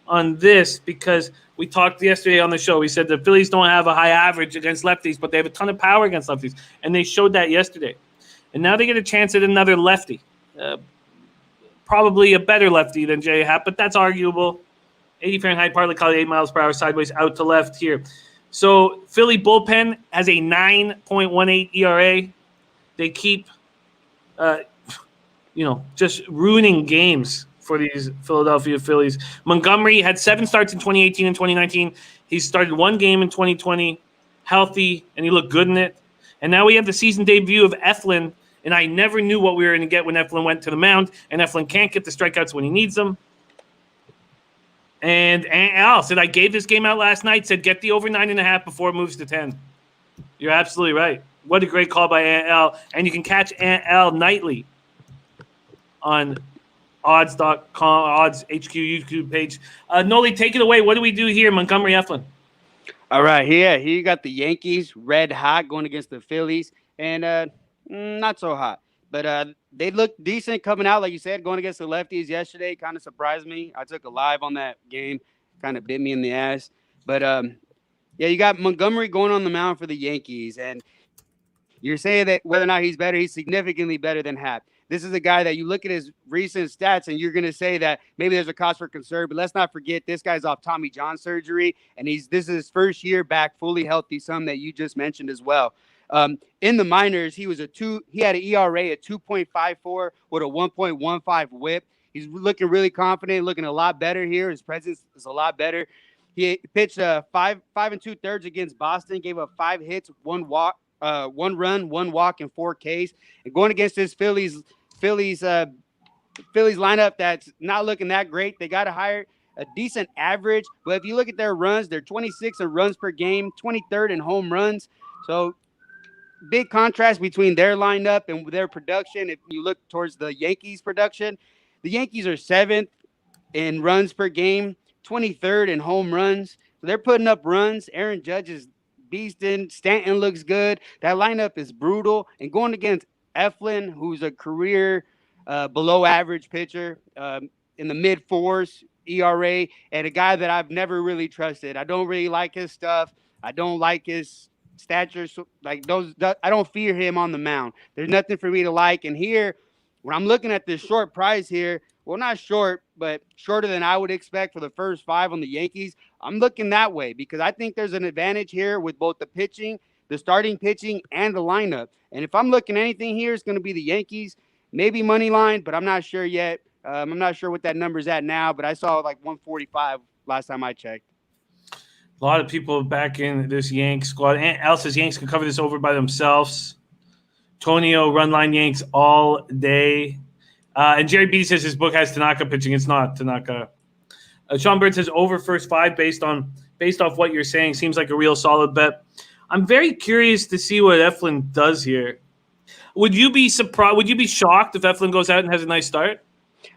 on this because we talked yesterday on the show. We said the Phillies don't have a high average against lefties, but they have a ton of power against lefties. And they showed that yesterday. And now they get a chance at another lefty. Probably a better lefty than J. Happ, but that's arguable. 80 Fahrenheit, partly cloudy, 8 miles per hour, sideways out to left here. So Philly bullpen has a 9.18 ERA. They keep, just ruining games for these Philadelphia Phillies. Montgomery had 7 starts in 2018 and 2019. He started 1 game in 2020, healthy, and he looked good in it. And now we have the season debut of Eflin, and I never knew what we were going to get when Eflin went to the mound, and Eflin can't get the strikeouts when he needs them. And Al said, I gave this game out last night, said get the over 9.5 before it moves to 10. You're absolutely right. What a great call by Aunt Al. And you can catch Aunt Al nightly on odds.com, Odds HQ YouTube page. Nolly, take it away. What do we do here, Montgomery Eflin? All right, here you got the Yankees red hot going against the Phillies, and not so hot. But they looked decent coming out, like you said, going against the lefties yesterday. Kind of surprised me. I took a live on that game. Kind of bit me in the ass. But, you got Montgomery going on the mound for the Yankees. And you're saying that whether or not he's better, he's significantly better than Happ. This is a guy that you look at his recent stats and you're going to say that maybe there's a cause for concern. But let's not forget, this guy's off Tommy John surgery. And this is his first year back fully healthy, something that you just mentioned as well. In the minors, he had an ERA at 2.54 with a 1.15 whip. He's looking really confident, looking a lot better here. His presence is a lot better. He pitched 5 2/3 against Boston, gave up 5 hits, 1 walk, 1 run, 1 walk, and 4 Ks. And going against this Phillies lineup that's not looking that great. They got to hire a decent average, but if you look at their runs, they're 26 in runs per game, 23rd in home runs. So big contrast between their lineup and their production. If you look towards the Yankees production, the Yankees are 7th in runs per game, 23rd in home runs. So they're putting up runs. Aaron Judge is beasting. Stanton looks good. That lineup is brutal. And going against Eflin, who's a career below average pitcher in the mid 4s ERA, and a guy that I've never really trusted. I don't really like his stuff. I don't like his stature, so like those, I don't fear him on the mound. There's nothing for me to like. And here, when I'm looking at this short price here, well, not short, but shorter than I would expect for the first 5 on the Yankees, I'm looking that way because I think there's an advantage here with both the pitching, the starting pitching, and the lineup. And if I'm looking at anything here, it's going to be the Yankees, maybe money line, but I'm not sure yet. I'm not sure what that number's at now, but I saw like 145 last time I checked. A lot of people back in this Yanks squad. Al says Yanks can cover this over by themselves. Tonio, run line Yanks all day. And Jerry B says his book has Tanaka pitching. It's not Tanaka. Sean Bird says over first 5 based off what you're saying. Seems like a real solid bet. I'm very curious to see what Eflin does here. Would you be surprised? Would you be shocked if Eflin goes out and has a nice start?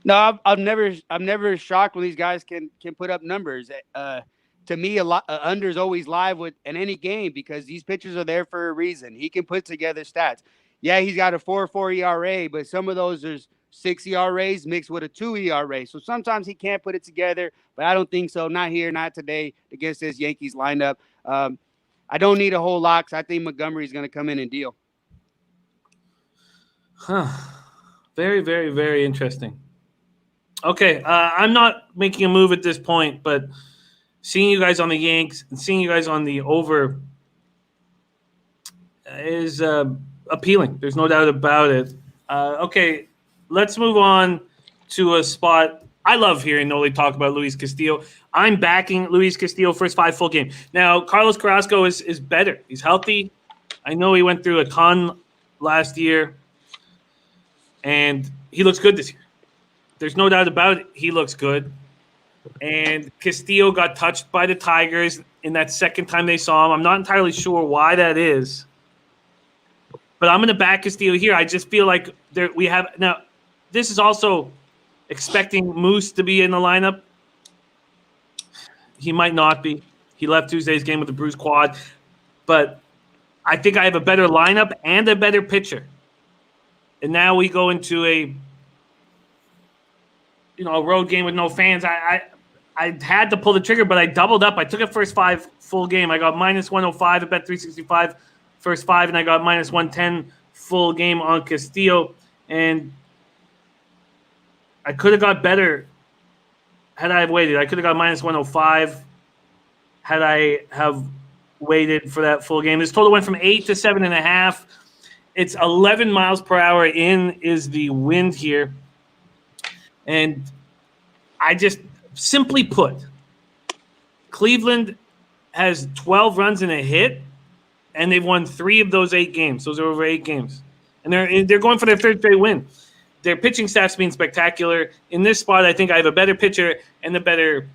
No, I'm never shocked when these guys can put up numbers. To me, a lot unders always live in any game because these pitchers are there for a reason. He can put together stats. Yeah, he's got a 4.4 ERA, but some of those there's 6 ERAs mixed with a 2 ERA. So sometimes he can't put it together, but I don't think so. Not here, not today against this Yankees lineup. I don't need a whole lot. I think Montgomery's going to come in and deal. Huh. Very, very, very interesting. Okay, I'm not making a move at this point, but seeing you guys on the Yanks and seeing you guys on the over is appealing. There's no doubt about it. Okay, let's move on to a spot. I love hearing Nolly talk about Luis Castillo. I'm backing Luis Castillo first 5 full game. Now, Carlos Carrasco is better. He's healthy. I know he went through a ton last year, and he looks good this year. There's no doubt about it. He looks good. And Castillo got touched by the Tigers in that second time they saw him. I'm not entirely sure why that is. But I'm going to back Castillo here. I just feel like we have – now, this is also expecting Moose to be in the lineup. He might not be. He left Tuesday's game with a bruised quad. But I think I have a better lineup and a better pitcher. And now we go into a road game with no fans. I had to pull the trigger, but I doubled up. I took a first 5 full game. I got minus 105 at bet 365 first 5, and I got minus 110 full game on Castillo. And I could have got better had I waited. I could have got minus 105 had I have waited for that full game. This total went from 8 to 7.5. It's 11 miles per hour in is the wind here. And I just simply put, Cleveland has 12 runs and a hit, and they've won 3 of those 8 games. Those are over 8 games. And they're going for their 3rd straight win. Their pitching staff's been spectacular. In this spot, I think I have a better pitcher and a better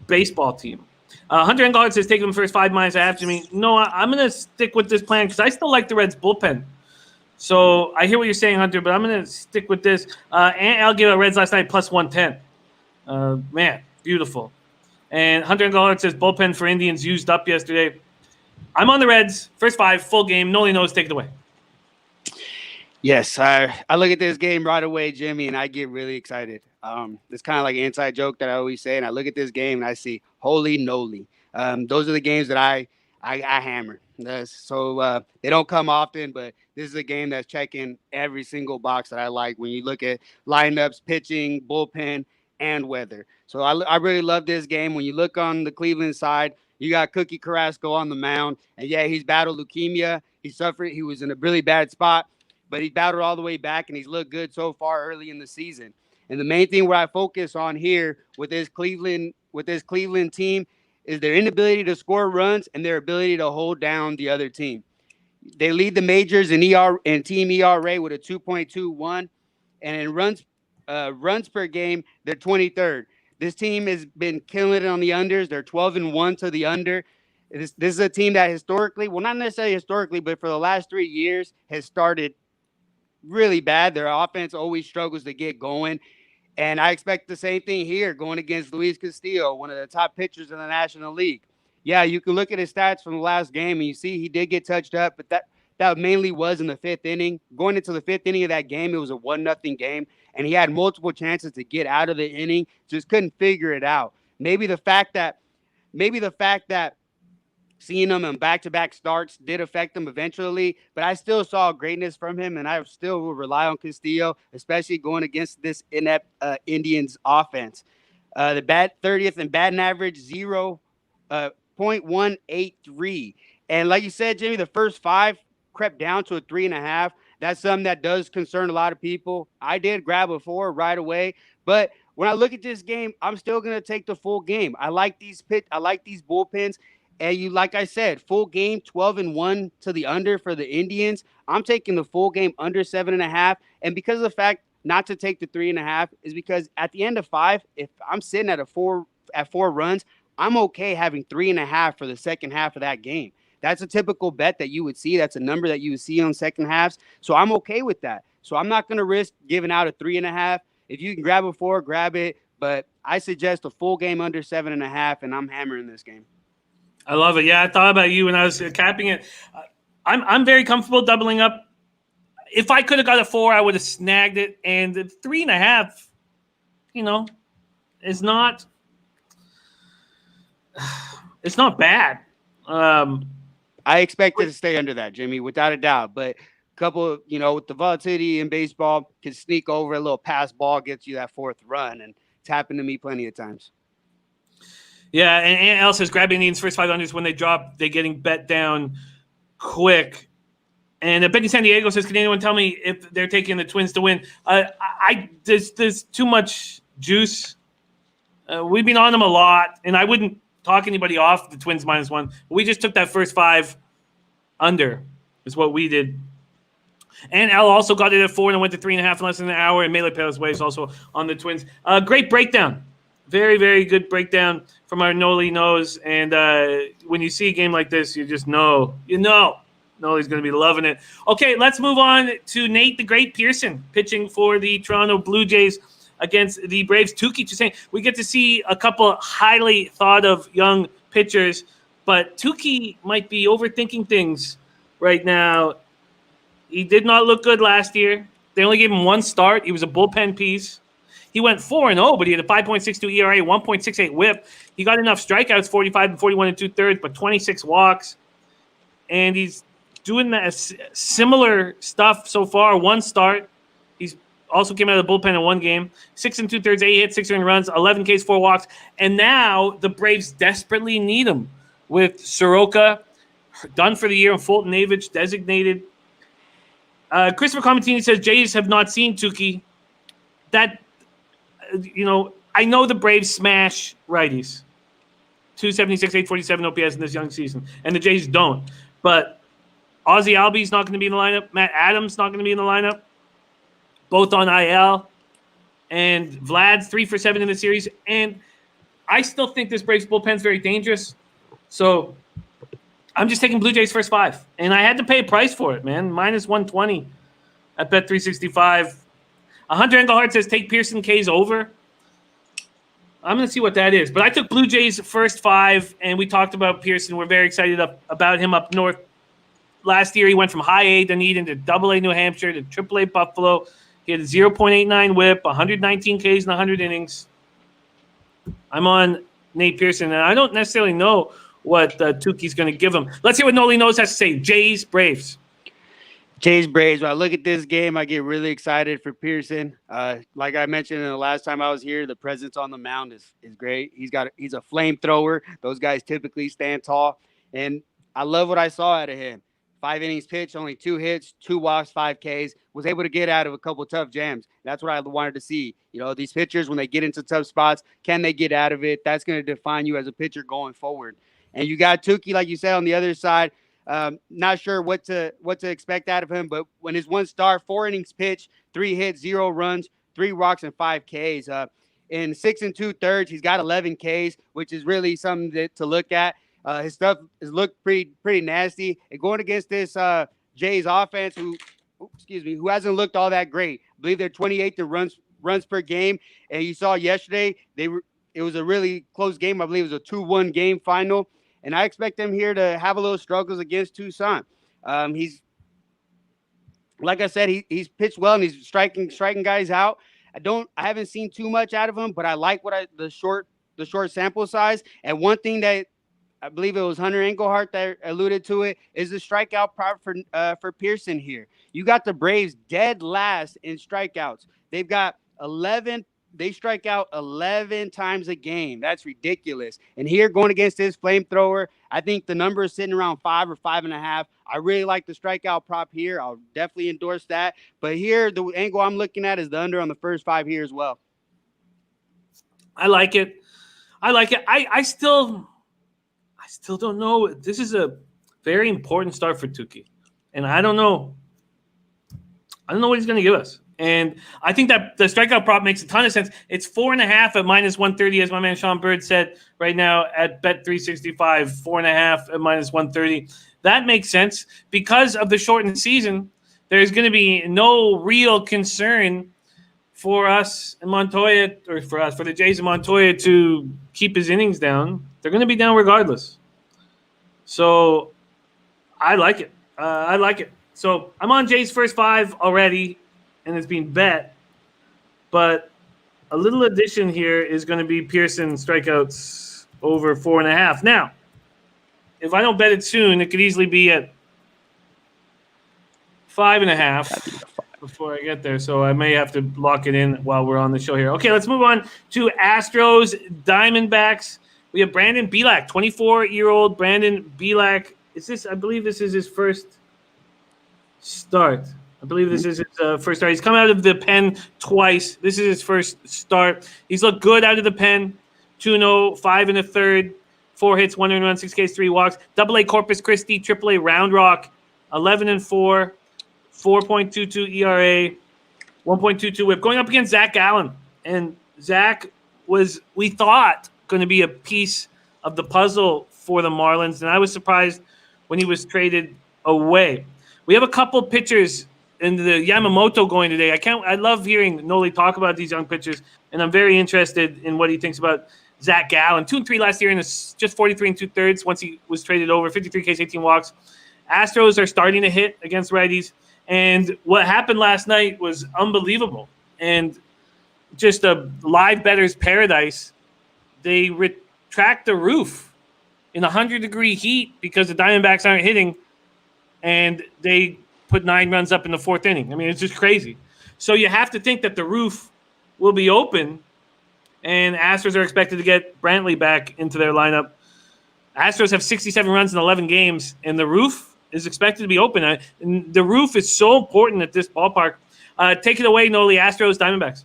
baseball team. Hunter Engelhardt says take them first 5 minus a half. Jimmy, no, I'm going to stick with this plan because I still like the Reds bullpen. So I hear what you're saying, Hunter, but I'm going to stick with this. And I'll give it Reds last night plus 110. Man, beautiful. And Hunter Engelhardt says bullpen for Indians used up yesterday. I'm on the Reds. First 5, full game. Nolly Knows, take it away. Yes, I look at this game right away, Jimmy, and I get really excited. It's kind of like an inside joke that I always say, and I look at this game and I see holy Nolly. Those are the games that I hammer. So they don't come often, but this is a game that's checking every single box that I like when you look at lineups, pitching, bullpen, and weather. So I really love this game. When you look on the Cleveland side, you got Cookie Carrasco on the mound, and yeah, he's battled leukemia. He suffered. He was in a really bad spot, but he battled all the way back, and he's looked good so far early in the season. And the main thing where I focus on here with this Cleveland team is their inability to score runs and their ability to hold down the other team. They lead the majors in team ERA with a 2.21, and in runs per game, they're 23rd. This team has been killing it on the unders. They're 12-1 to the under. This is a team that historically, well, not necessarily historically, but for the last 3 years has started really bad. Their offense always struggles to get going. And I expect the same thing here going against Luis Castillo, one of the top pitchers in the National League. Yeah, you can look at his stats from the last game and you see he did get touched up, but that mainly was in the 5th inning. Going into the 5th inning of that game, it was a 1-0 game, and he had multiple chances to get out of the inning, just couldn't figure it out. Maybe the fact that seeing him in back-to-back starts did affect him eventually, but I still saw greatness from him, and I still will rely on Castillo, especially going against this inept Indians offense. The 30th in batting average, 0.183. And like you said, Jimmy, the first 5 crept down to a 3.5. That's something that does concern a lot of people. I did grab a 4 right away, but when I look at this game, I'm still going to take the full game. I like these bullpens. And like I said, full game, 12-1 to the under for the Indians. I'm taking the full game under 7.5. And because of the fact not to take the 3.5 is because at the end of 5, if I'm sitting at 4 runs, I'm okay having 3.5 for the second half of that game. That's a typical bet that you would see. That's a number that you would see on second halves. So I'm okay with that. So I'm not going to risk giving out a 3.5. If you can grab a 4, grab it. But I suggest a full game under 7.5, and I'm hammering this game. I love it. Yeah, I thought about you when I was capping it. I'm very comfortable doubling up. If I could have got a 4, I would have snagged it. And 3.5, is not. It's not bad. I expect it to stay under that, Jimmy, without a doubt. But a couple, with the volatility in baseball, can sneak over a little pass ball, gets you that 4th run, and it's happened to me plenty of times. Yeah, and Al says grabbing Indians first 5 unders when they drop, they're getting bet down quick. And Benny San Diego says, can anyone tell me if they're taking the Twins to win? There's too much juice. We've been on them a lot, and I wouldn't talk anybody off the Twins -1. We just took that first 5 under is what we did. And Al also got it at 4 and went to 3.5 in less than an hour. And Melee Palace Way is also on the Twins. Great breakdown. Very, very good breakdown from our Nolly Knows. And when you see a game like this, you just know. Nolly's going to be loving it. Okay, let's move on to Nate the Great Pearson pitching for the Toronto Blue Jays against the Braves. Tukey just saying we get to see a couple highly thought of young pitchers, but Tukey might be overthinking things right now. He did not look good last year. They only gave him 1 start. He was a bullpen piece. He went 4-0, but he had a 5.62 ERA, 1.68 WHIP. He got enough strikeouts, 45 and 41 and 2/3, but 26 walks. And he's doing that similar stuff so far. 1 start. He's also came out of the bullpen in 1 game. 6 and 2/3, 8 hits, 6 earned runs, 11 Ks, 4 walks. And now the Braves desperately need him with Soroka done for the year and Fulton Avich designated. Christopher Comentini says Jays have not seen Tukey. That, I know the Braves smash righties. 276, 847 OPS in this young season. And the Jays don't. But Ozzie Albies not going to be in the lineup. Matt Adams not going to be in the lineup. Both on IL. And Vlad's 3 for 7 in the series. And I still think this Braves bullpen is very dangerous. So I'm just taking Blue Jays first 5. And I had to pay a price for it, man. -120 at Bet365. 100 Engelhardt says take Pearson K's over. I'm going to see what that is. But I took Blue Jays first 5, and we talked about Pearson. We're very excited about him up north. Last year, he went from high A Dunedin to double A New Hampshire to triple A Buffalo. He had a 0.89 whip, 119 Ks in 100 innings. I'm on Nate Pearson, and I don't necessarily know what Tukey's going to give him. Let's hear what Nolly Knows has to say. Jays, Braves. Jays, Braves. When I look at this game, I get really excited for Pearson. Like I mentioned in the last time I was here, the presence on the mound is great. He's a flamethrower. Those guys typically stand tall, and I love what I saw out of him. 5 innings pitched, only 2 hits, 2 walks, 5 Ks. Was able to get out of a couple tough jams. That's what I wanted to see. These pitchers, when they get into tough spots, can they get out of it? That's going to define you as a pitcher going forward. And you got Tukey, like you said, on the other side. Not sure what to expect out of him, but when his 1 start, 4 innings pitched, 3 hits, 0 runs, 3 walks, and 5 Ks. In 6 and 2/3, he's got 11 Ks, which is really something to look at. His stuff has looked pretty nasty. And going against this Jays offense, who hasn't looked all that great. I believe they're 28th in runs per game. And you saw yesterday it was a really close game. I believe it was a 2-1 game final. And I expect him here to have a little struggles against Tucson. He's, like I said, he's pitched well and he's striking guys out. I haven't seen too much out of him, but I like the short sample size. And one thing that I believe it was Hunter Engelhardt that alluded to it is the strikeout prop for Pearson here. You got the Braves dead last in strikeouts. They've got 11. They strike out 11 times a game. That's ridiculous. And here, going against this flamethrower, I think the number is sitting around 5 or 5.5. I really like the strikeout prop here. I'll definitely endorse that. But here, the angle I'm looking at is the under on the first 5 here as well. I like it. I still don't know. This is a very important start for Tukey. And I don't know what he's going to give us. And I think that the strikeout prop makes a ton of sense. It's 4.5 at -130, as my man Sean Bird said right now at Bet365. 4.5 at -130. That makes sense because of the shortened season. There's going to be no real concern for us in Montoya, or for the Jays in Montoya to keep his innings down. They're going to be down regardless. So I like it. So I'm on Jays first 5 already. And it's being bet. But a little addition here is going to be Pearson strikeouts over 4.5. Now, if I don't bet it soon, it could easily be at 5.5 before I get there. So I may have to lock it in while we're on the show here. Okay, let's move on to Astros Diamondbacks. We have Brandon Belak, 24-year-old Brandon Belak. I believe this is his first start. I believe this is his first start. He's come out of the pen twice. This is his first start. He's looked good out of the pen. 2-0, 5 in the third, 4 hits, 1 earned run, 6 Ks, 3 walks. AA Corpus Christi, AAA Round Rock, 11-4, 4.22 ERA, 1.22 WHIP. Going up against Zach Gallen, and Zach was, we thought, going to be a piece of the puzzle for the Marlins, and I was surprised when he was traded away. We have a couple pitchers in the Yamamoto going today. I love hearing Nolly talk about these young pitchers, and I'm very interested in what he thinks about Zach Gallen. 2-3 last year, and just 43 and 2/3 once he was traded over. 53 Ks, 18 walks. Astros are starting to hit against righties, and what happened last night was unbelievable, and just a live bettor's paradise. They retract the roof in 100-degree heat because the Diamondbacks aren't hitting, and they put 9 runs up in the 4th inning. I mean, it's just crazy. So you have to think that the roof will be open, and Astros are expected to get Brantley back into their lineup. Astros have 67 runs in 11 games, and the roof is expected to be open. And the roof is so important at this ballpark. Take it away, Nolly. Astros, Diamondbacks.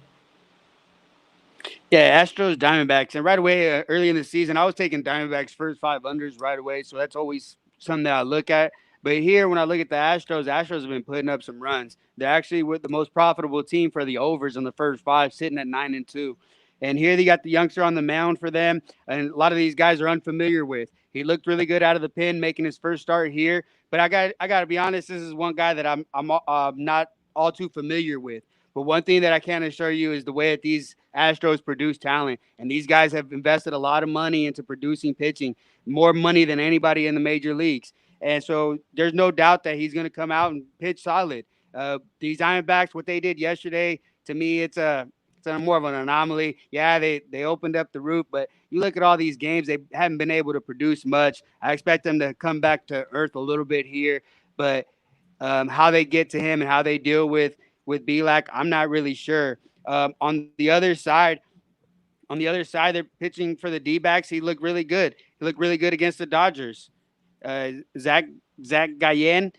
Yeah, Astros, Diamondbacks. And right away, early in the season, I was taking Diamondbacks first 5 unders right away. So that's always something that I look at. But here, when I look at the Astros have been putting up some runs. They're actually with the most profitable team for the overs in the first 5, sitting at 9-2. And here they got the youngster on the mound for them. And a lot of these guys are unfamiliar with. He looked really good out of the pen, making his first start here. But I got to be honest, this is one guy that I'm not all too familiar with. But one thing that I can assure you is the way that these Astros produce talent. And these guys have invested a lot of money into producing pitching, more money than anybody in the major leagues. And so there's no doubt that he's going to come out and pitch solid. These Diamondbacks, what they did yesterday, to me, it's more of an anomaly. Yeah, they opened up the roof, but you look at all these games, they haven't been able to produce much. I expect them to come back to earth a little bit here. But how they get to him and how they deal with Belak, I'm not really sure. On the other side, they're pitching for the D-backs. He looked really good. He looked really good against the Dodgers. Zach Gallen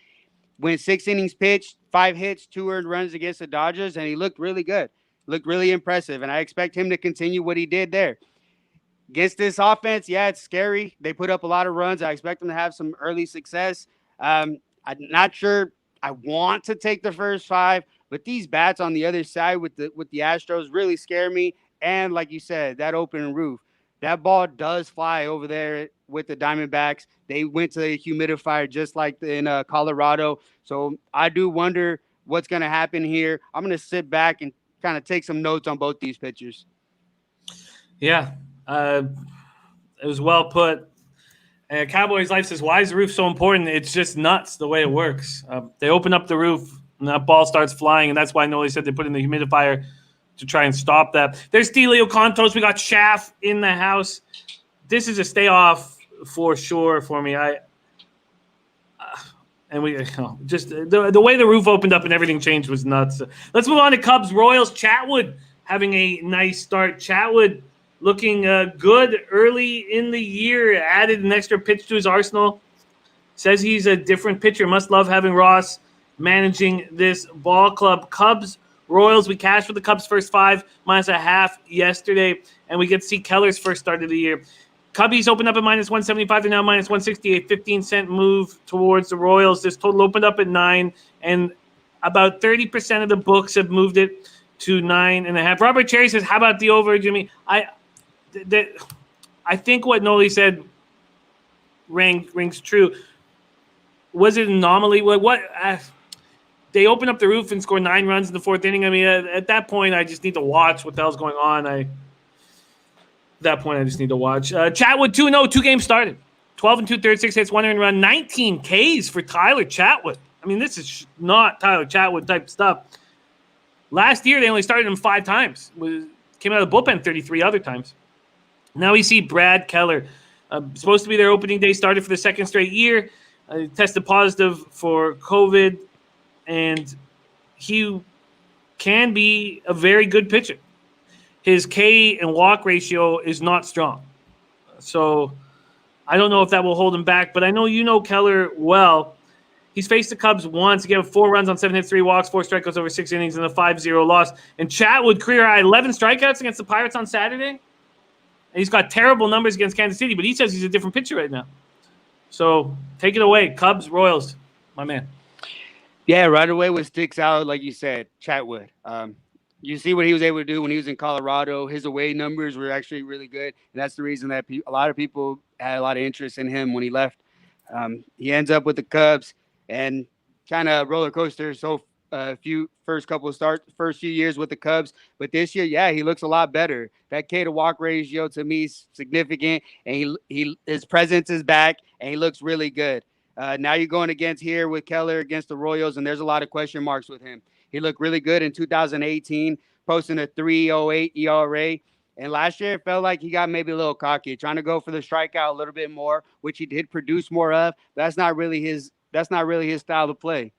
went 6 innings pitched, 5 hits, 2 earned runs against the Dodgers, and he looked really good. Looked really impressive, and I expect him to continue what he did there. Against this offense, yeah, it's scary. They put up a lot of runs. I expect them to have some early success. I'm not sure I want to take the first 5, but these bats on the other side with the Astros really scare me. And like you said, that open roof, that ball does fly over there with the Diamondbacks. They went to the humidifier just like in Colorado. So I do wonder what's going to happen here. I'm going to sit back and kind of take some notes on both these pitchers. Yeah, it was well put. Cowboys Life says, why is the roof so important? It's just nuts the way it works. They open up the roof, and that ball starts flying, and that's why Nolly said they put in the humidifier to try and stop that. There's Delio Contos. We got Schaff in the house. This is a stay off for sure for me. Just the way the roof opened up and everything changed was nuts. Let's move on to Cubs Royals. Chatwood having a nice start. Chatwood looking good early in the year. Added an extra pitch to his arsenal. Says he's a different pitcher. Must love having Ross managing this ball club. Cubs Royals, we cashed for the Cubs first 5 -1/2 yesterday, and we get to see Keller's first start of the year. Cubbies opened up at -175. They're now -160, a 15-cent move towards the Royals. This total opened up at 9, and about 30% of the books have moved it to 9.5. Robert Cherry says, how about the over, Jimmy? I think what Nolly said rings true. Was it an anomaly? They opened up the roof and scored 9 runs in the 4th inning. I mean, at that point, I just need to watch what the hell's going on. At that point, I just need to watch. Chatwood 2-0, 2 games started. 12 and 2/3, 6 hits, 1 earned run, 19 Ks for Tyler Chatwood. I mean, this is not Tyler Chatwood type stuff. Last year, they only started him 5 times. Came out of the bullpen 33 other times. Now we see Brad Keller. Supposed to be their opening day starter for the 2nd straight year. Tested positive for COVID. And he can be a very good pitcher. His K and walk ratio is not strong. So I don't know if that will hold him back, but I know you know Keller well. He's faced the Cubs once. He gave 4 runs on 7 hits, 3 walks, 4 strikeouts over 6 innings, and a 5-0 loss. And Chatwood career high 11 strikeouts against the Pirates on Saturday. And he's got terrible numbers against Kansas City, but he says he's a different pitcher right now. So take it away, Cubs, Royals, my man. Yeah, right away what sticks out, like you said, Chatwood. You see what he was able to do when he was in Colorado. His away numbers were actually really good, and that's the reason that a lot of people had a lot of interest in him when he left. He ends up with the Cubs, and kind of roller coaster. So first few years with the Cubs, but this year, yeah, he looks a lot better. That K to walk ratio to me is significant, and his presence is back, and he looks really good. Now you're going against here with Keller against the Royals, and there's a lot of question marks with him. He looked really good in 2018, posting a 3.08 ERA. And last year, it felt like he got maybe a little cocky, trying to go for the strikeout a little bit more, which he did produce more of. That's not really his style to play.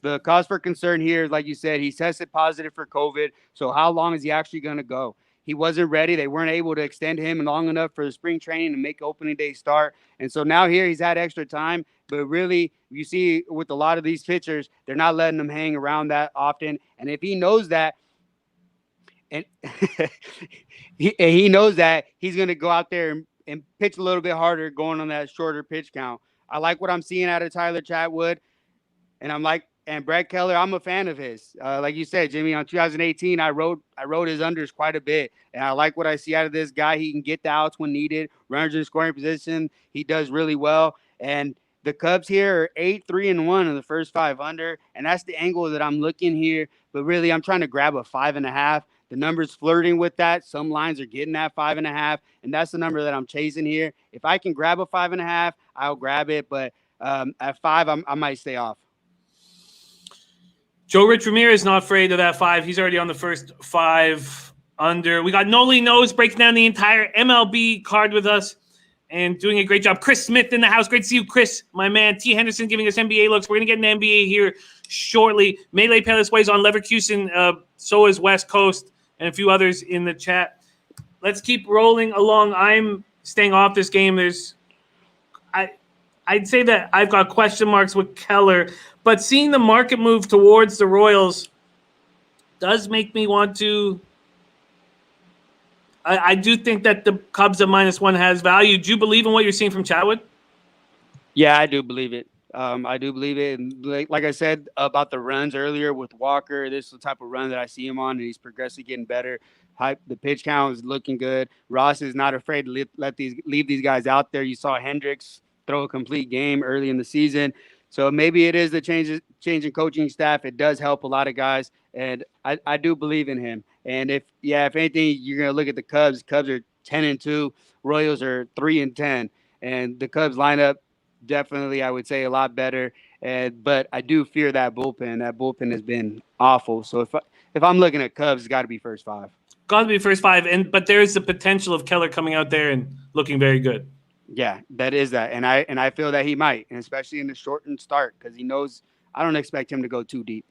The cause for concern here, like you said, he tested positive for COVID. So how long is he actually going to go? He wasn't ready. They weren't able to extend him long enough for the spring training to make opening day start. And so now here he's had extra time. But really, you see with a lot of these pitchers, they're not letting him hang around that often. And if he knows that, and he knows that, he's going to go out there and pitch a little bit harder going on that shorter pitch count. I like what I'm seeing out of Tyler Chatwood. And Brett Keller, I'm a fan of his. Like you said, Jimmy, on 2018, I wrote his unders quite a bit. And I like what I see out of this guy. He can get the outs when needed. Runners in scoring position, he does really well. And the Cubs here are 8-3-1 in the first 5 under. And that's the angle that I'm looking here. But really, I'm trying to grab a 5.5. The number's flirting with that. Some lines are getting that 5.5. And that's the number that I'm chasing here. If I can grab a 5.5, I'll grab it. But at 5, I might stay off. Joe Rich Ramirez not afraid of that 5. He's already on the first 5 under. We got Nolly Knows breaking down the entire MLB card with us and doing a great job. Chris Smith in the house. Great to see you, Chris, my man. T. Henderson giving us NBA looks. We're going to get an NBA here shortly. Melee Palace Ways on Leverkusen. So is West Coast and a few others in the chat. Let's keep rolling along. I'm staying off this game. I'd say that I've got question marks with Keller, but seeing the market move towards the Royals does make me want to. I do think that the Cubs at -1 has value. Do you believe in what you're seeing from Chatwood? Yeah, I do believe it. I do believe it. And like I said about the runs earlier with Walker, this is the type of run that I see him on, and he's progressively getting better. The pitch count is looking good. Ross is not afraid to leave these guys out there. You saw Hendricks throw a complete game early in the season. So maybe it is the change in coaching staff. It does help a lot of guys, and I do believe in him. And if anything, you're going to look at the Cubs. Cubs are 10-2. Royals are 3-10. And the Cubs lineup definitely, I would say, a lot better. But I do fear that bullpen. That bullpen has been awful. So if I'm looking at Cubs, it's got to be first 5. Got to be first 5. But there is the potential of Keller coming out there and looking very good. Yeah, that is that. And I feel that he might, and especially in the shortened start, because he knows I don't expect him to go too deep.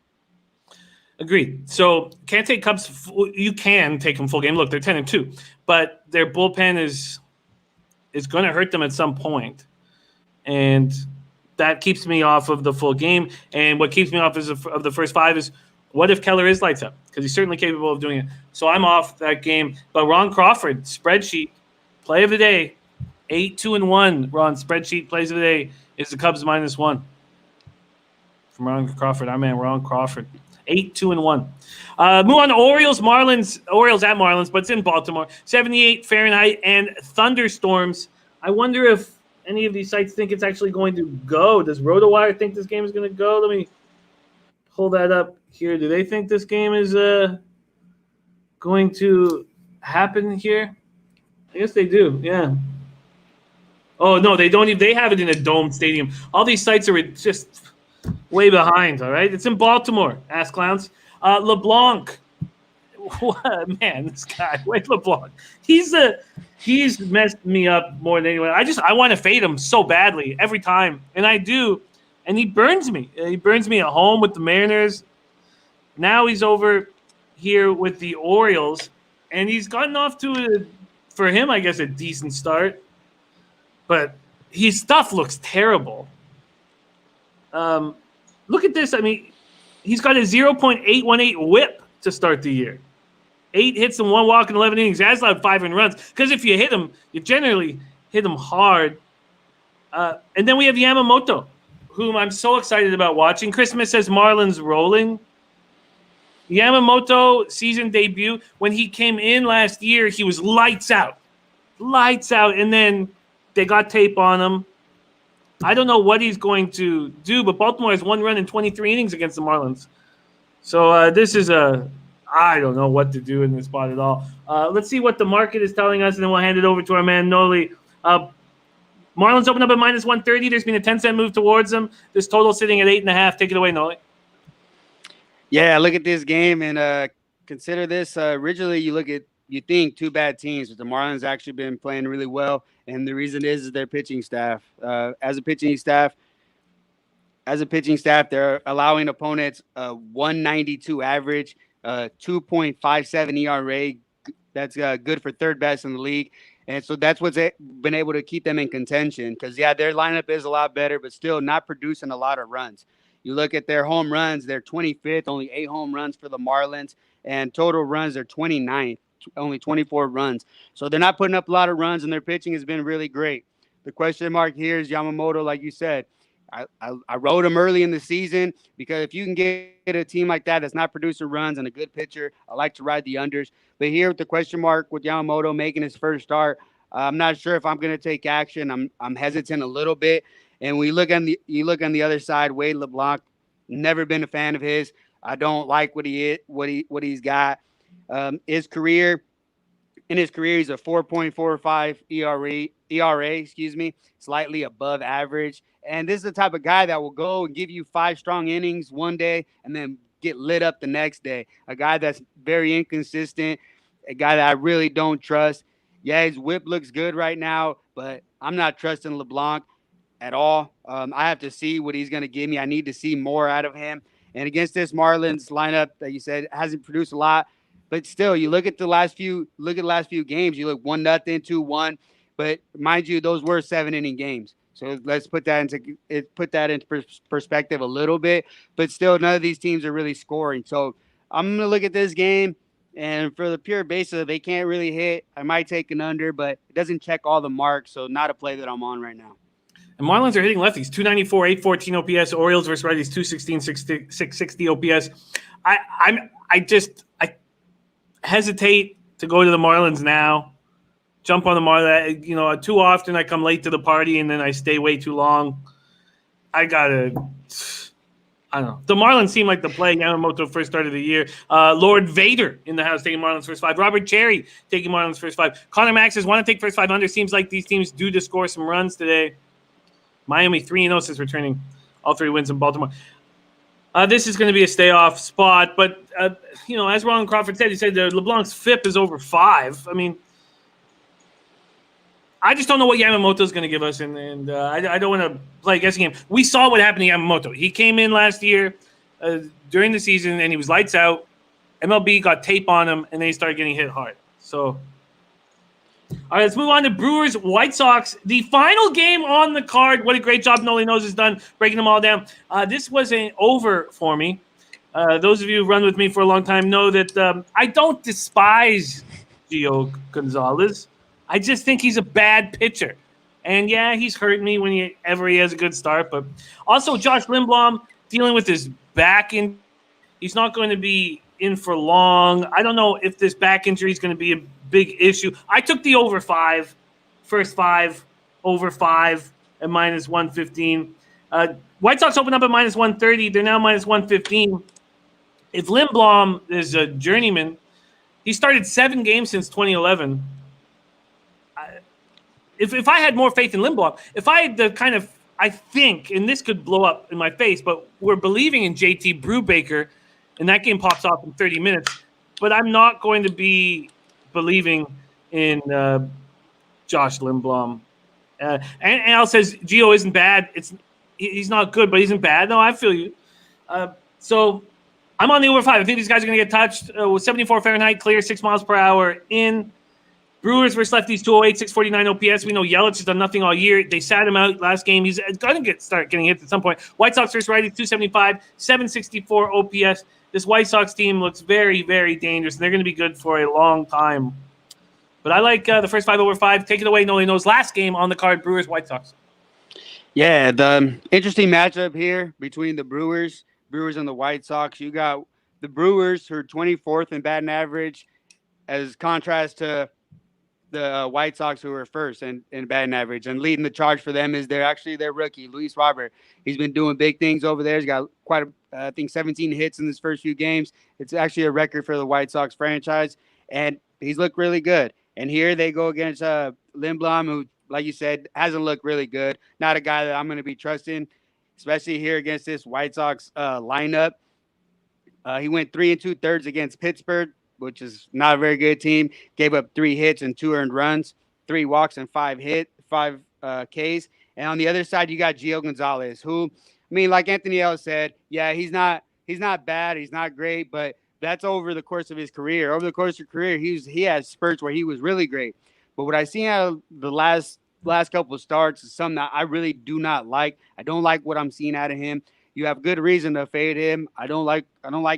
Agreed. So can't take Cubs. You can take them full game. Look, they're 10-2, but their bullpen is going to hurt them at some point, and that keeps me off of the full game. And what keeps me off of the first 5 is what if Keller is lights up, because he's certainly capable of doing it. So I'm off that game. But Ron Crawford spreadsheet play of the day. 8-2-1. Ron spreadsheet plays of the day is the Cubs -1. From Ron Crawford, our man Ron Crawford. 8-2-1. Move on to Orioles at Marlins, but it's in Baltimore. 78 Fahrenheit and thunderstorms. I wonder if any of these sites think it's actually going to go. Does RotoWire think this game is going to go? Let me pull that up here. Do they think this game is going to happen here? I guess they do. Yeah. Oh, no, they don't even. They have it in a domed stadium. All these sites are just way behind, all right? It's in Baltimore, ass clowns. LeBlanc. What, man, this guy. Wait, LeBlanc. He's messed me up more than anyone. I want to fade him so badly every time, and I do, and he burns me. He burns me at home with the Mariners. Now he's over here with the Orioles, and he's gotten off to, for him, I guess, a decent start. But his stuff looks terrible. look at this. I mean, he's got a 0.818 whip to start the year. 8 hits and 1 walk in 11 innings. He has allowed 5 earned runs. Because if you hit him, you generally hit him hard. And then we have Yamamoto, whom I'm so excited about watching. Christmas says Marlins rolling. Yamamoto season debut. When he came in last year, he was lights out. Lights out. And then they got tape on him. I don't know what he's going to do, but Baltimore has 1 run in 23 innings against the Marlins. So this is I don't know what to do in this spot at all. Let's see what the market is telling us, and then we'll hand it over to our man Nolly. Marlins open up at minus 130. There's been a 10-cent move towards them. This total sitting at 8.5. Take it away, Nolly. Yeah, look at this game and consider this. Originally, you think 2 bad teams, but the Marlins actually been playing really well, and the reason is their pitching staff. As a pitching staff, they're allowing opponents a 192 average, 2.57 ERA. That's good for third best in the league. And so that's what's been able to keep them in contention because, yeah, their lineup is a lot better, but still not producing a lot of runs. You look at their home runs, they're 25th, only 8 home runs for the Marlins, and total runs, they're 29th, only 24 runs. So they're not putting up a lot of runs, and their pitching has been really great. The question mark here is Yamamoto, like you said. I rode him early in the season because if you can get a team like that's not producing runs and a good pitcher, I like to ride the unders. But here with the question mark with Yamamoto making his first start, I'm not sure if I'm going to take action. I'm hesitant a little bit. And you look on the other side, Wade LeBlanc, never been a fan of his. I don't like what he's got. His career, he's a 4.45 ERA, slightly above average. And this is the type of guy that will go and give you 5 strong innings one day and then get lit up the next day. A guy that's very inconsistent, a guy that I really don't trust. Yeah, his whip looks good right now, but I'm not trusting LeBlanc at all. I have to see what he's going to give me. I need to see more out of him. And against this Marlins lineup that you said hasn't produced a lot, but still, you look at the last few games. You look 1-0, 2-1, but mind you, those were 7-inning games. So let's put that into perspective a little bit. But still, none of these teams are really scoring. So I'm going to look at this game, and for the pure basis, they can't really hit. I might take an under, but it doesn't check all the marks, so not a play that I'm on right now. And Marlins are hitting lefties, 294, 814 OPS. Orioles versus righties, 216, 660 OPS. I hesitate to go to the Marlins now. Jump on the Marlins. Too often I come late to the party and then I stay way too long. I don't know. The Marlins seem like the play. Yamamoto first start of the year. Lord Vader in the house taking Marlins first 5. Robert Cherry taking Marlins first 5. Connor Max says, want to take first 5 under. Seems like these teams due to score some runs today. Miami 3-0 since returning all 3 wins in Baltimore. This is going to be a stay-off spot. But, as Ron Crawford said, he said LeBlanc's FIP is over 5. I mean, I just don't know what Yamamoto is going to give us, and I don't want to play a guessing game. We saw what happened to Yamamoto. He came in last year during the season, and he was lights out. MLB got tape on him, and then he started getting hit hard. So, all right, let's move on to Brewers White Sox. The final game on the card. What a great job Nolly Knows has done breaking them all down. This was an over for me. Those of you who run with me for a long time know that I don't despise Gio Gonzalez. I just think he's a bad pitcher. And, yeah, he's hurt me whenever he has a good start. But also Josh Leblanc dealing with his back injury. He's not going to be in for long. I don't know if this back injury is going to be a big issue. I took the over 5, first 5, over 5 at minus 115. White Sox open up at minus 130. They're now minus 115. If Leblanc is a journeyman, he started 7 games since 2011. If I had more faith in Leblanc, if I had the kind of, I think, and this could blow up in my face, but we're believing in JT Brubacher, and that game pops off in 30 minutes. But I'm not going to be believing in Josh Leblanc. And Al says Gio isn't bad. He's not good, but he isn't bad. No, I feel you. So I'm on the over 5. I think these guys are going to get touched with 74 Fahrenheit, clear, 6 miles per hour in. Brewers versus lefties, 208, 649 OPS. We know Yelich has done nothing all year. They sat him out last game. He's going to start getting hits at some point. White Sox versus righties, 275, 764 OPS. This White Sox team looks very, very dangerous, and they're going to be good for a long time. But I like the first 5 over 5. Take it away, Nolly Knows. Last game on the card, Brewers White Sox. Yeah, the interesting matchup here between the Brewers and the White Sox. You got the Brewers, who are 24th in batting average, as contrast to the White Sox, who are first in batting average. And leading the charge for them is their rookie, Luis Robert. He's been doing big things over there. He's got quite I think 17 hits in his first few games. It's actually a record for the White Sox franchise, and he's looked really good. And here they go against Leblanc, who, like you said, hasn't looked really good. Not a guy that I'm going to be trusting, especially here against this White Sox lineup. He went 3 2/3 against Pittsburgh, which is not a very good team. Gave up 3 hits and 2 earned runs, 3 walks and 5 Ks. And on the other side, you got Gio Gonzalez, who, I mean, like Anthony L said, yeah, he's not bad, he's not great, but that's over the course of his career. Over the course of career, he has spurts where he was really great. But what I seen out of the last couple of starts is something that I really do not like. I don't like what I'm seeing out of him. You have good reason to fade him. I don't like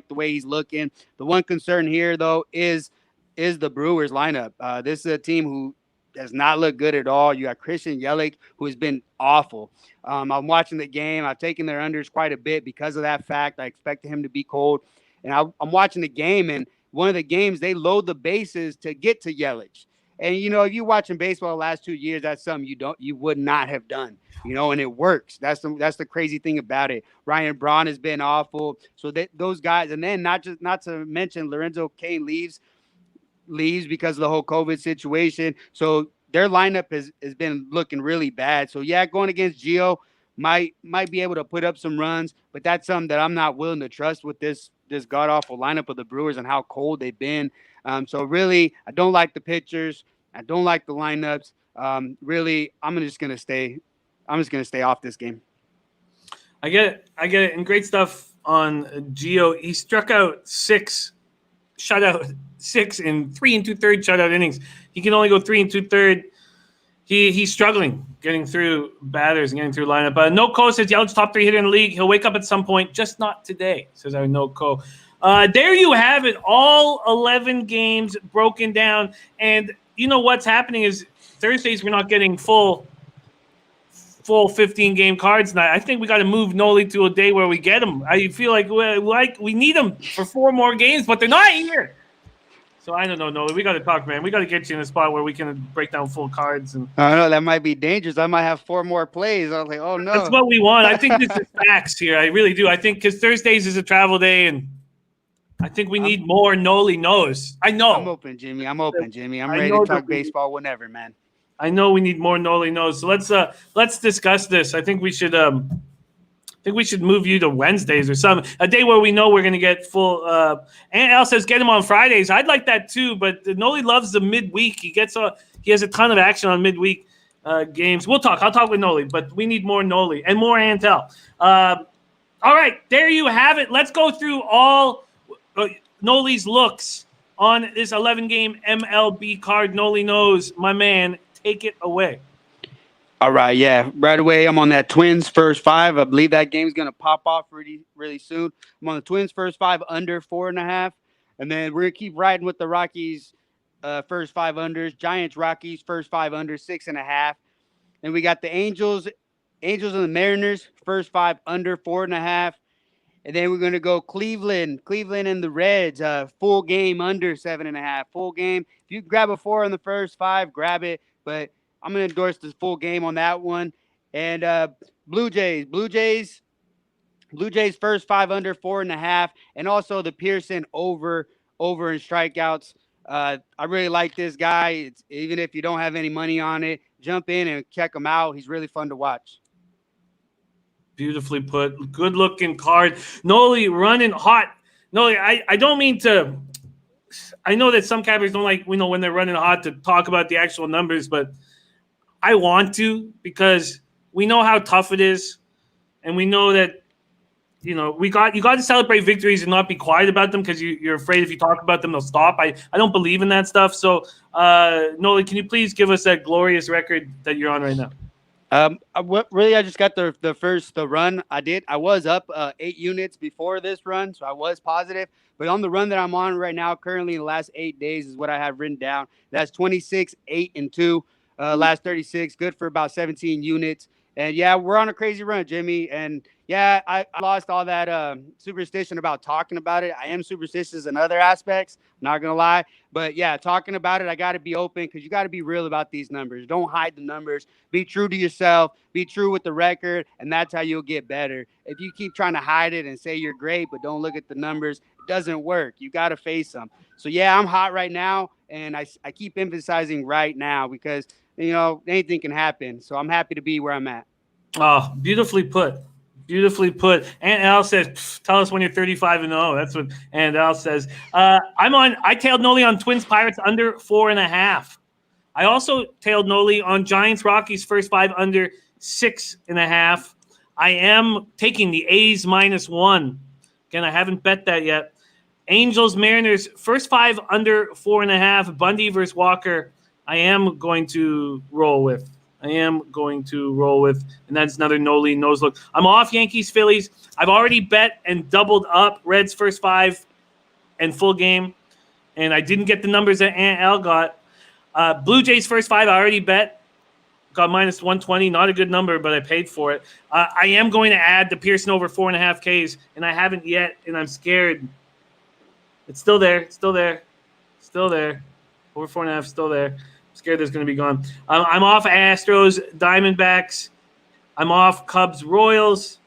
the way he's looking. The one concern here, though, is the Brewers lineup. This is a team who does not look good at all. You got Christian Yelich, who has been awful. I'm watching the game. I've taken their unders quite a bit because of that fact. I expected him to be cold. And I'm watching the game, and one of the games, they load the bases to get to Yelich. And, you know, if you're watching baseball the last 2 years, that's something you would not have done, you know, and it works. That's the crazy thing about it. Ryan Braun has been awful. So those guys, and then not to mention Lorenzo Cain leaves because of the whole COVID situation. So their lineup has been looking really bad. So yeah, going against Gio might be able to put up some runs, but that's something that I'm not willing to trust with this god awful lineup of the Brewers and how cold they've been. So really, I don't like the pitchers. I don't like the lineups. Really, I'm just gonna stay off this game. I get it. And great stuff on Gio. He struck out 6, shut out 6 in 3 2/3 shutout innings. He can only go 3 2/3. He's struggling getting through batters and getting through lineup. No Co says Yelich top 3 hitter in the league. He'll wake up at some point, just not today, says our No Co. There you have it. All 11 games broken down. And you know what's happening is Thursdays we're not getting full 15-game cards tonight. I think we got to move Nolly to a day where we get them. I feel like we need them for 4 more games, but they're not here. So I don't know, Nolly. We got to talk, man. We got to get you in a spot where we can break down full cards. And I don't know, that might be dangerous. I might have 4 more plays. I was like, oh no. That's what we want. I think this is facts here. I really do. I think because Thursdays is a travel day, and I think we need more Nolly Knows. I know. I'm open, Jimmy. I'm ready to talk baseball whenever, man. I know we need more Nolly Knows. So let's discuss this. I think we should move you to Wednesdays or something. A day where we know we're going to get full. And Al says get him on Fridays. I'd like that too, but Nolly loves the midweek. He has a ton of action on midweek games. I'll talk with Nolly, but we need more Nolly and more Antel. All right, there you have it. Let's go through all Nolly's looks on this 11-game MLB card. Nolly Knows, my man. Take it away. All right, yeah. Right away, I'm on that Twins first 5. I believe that game's going to pop off really, really soon. I'm on the Twins first 5 under 4.5. And then we're going to keep riding with the Rockies first 5 unders. Giants, Rockies, first 5 under 6.5. And we got the Angels and the Mariners, first 5 under 4.5. And then we're going to go Cleveland and the Reds, full game under 7.5. Full game. If you grab a 4 in the first 5, grab it. But I'm going to endorse the full game on that one. And Blue Jays first 5 under 4.5. And also the Pearson over in strikeouts. I really like this guy. Even if you don't have any money on it, jump in and check him out. He's really fun to watch. Beautifully put. Good looking card. Nolly running hot. Nolly, I don't mean to. I know that some cappers don't like, when they're running hot to talk about the actual numbers, but I want to because we know how tough it is. And we know that you got to celebrate victories and not be quiet about them because you're afraid if you talk about them they'll stop. I don't believe in that stuff. So, Nolly, can you please give us that glorious record that you're on right now? I just got the run I did. I was up 8 units before this run, so I was positive. But on the run that I'm on right now, currently in the last 8 days, is what I have written down. That's 26, 8, and 2. Last 36, good for about 17 units. And yeah, we're on a crazy run, Jimmy. And yeah, I lost all that superstition about talking about it. I am superstitious in other aspects, not gonna lie. But yeah, talking about it, I got to be open because you got to be real about these numbers. Don't hide the numbers. Be true to yourself. Be true with the record, and that's how you'll get better. If you keep trying to hide it and say you're great, but don't look at the numbers, it doesn't work. You got to face them. So yeah, I'm hot right now, and I keep emphasizing right now because anything can happen. So I'm happy to be where I'm at. Oh, beautifully put. Beautifully put. And Al says, tell us when you're 35-0. That's what and Al says. I tailed Nolly on Twins Pirates under 4.5. I also tailed Nolly on Giants Rockies first 5 under 6.5. I am taking the A's -1. Again, I haven't bet that yet. Angels Mariners first 5 under 4.5. Bundy versus Walker. I am going to roll with. And that's another Nolly Knows look. I'm off Yankees Phillies. I've already bet and doubled up Reds first 5 and full game, and I didn't get the numbers that Aunt Al got. Blue Jays first 5, I already bet. Got -120, not a good number, but I paid for it. I am going to add the Pearson over 4.5 Ks, and I haven't yet, and I'm scared. It's still there. Over 4.5, still there. Scared there's going to be gone. I'm off Astros, Diamondbacks. I'm off Cubs, Royals.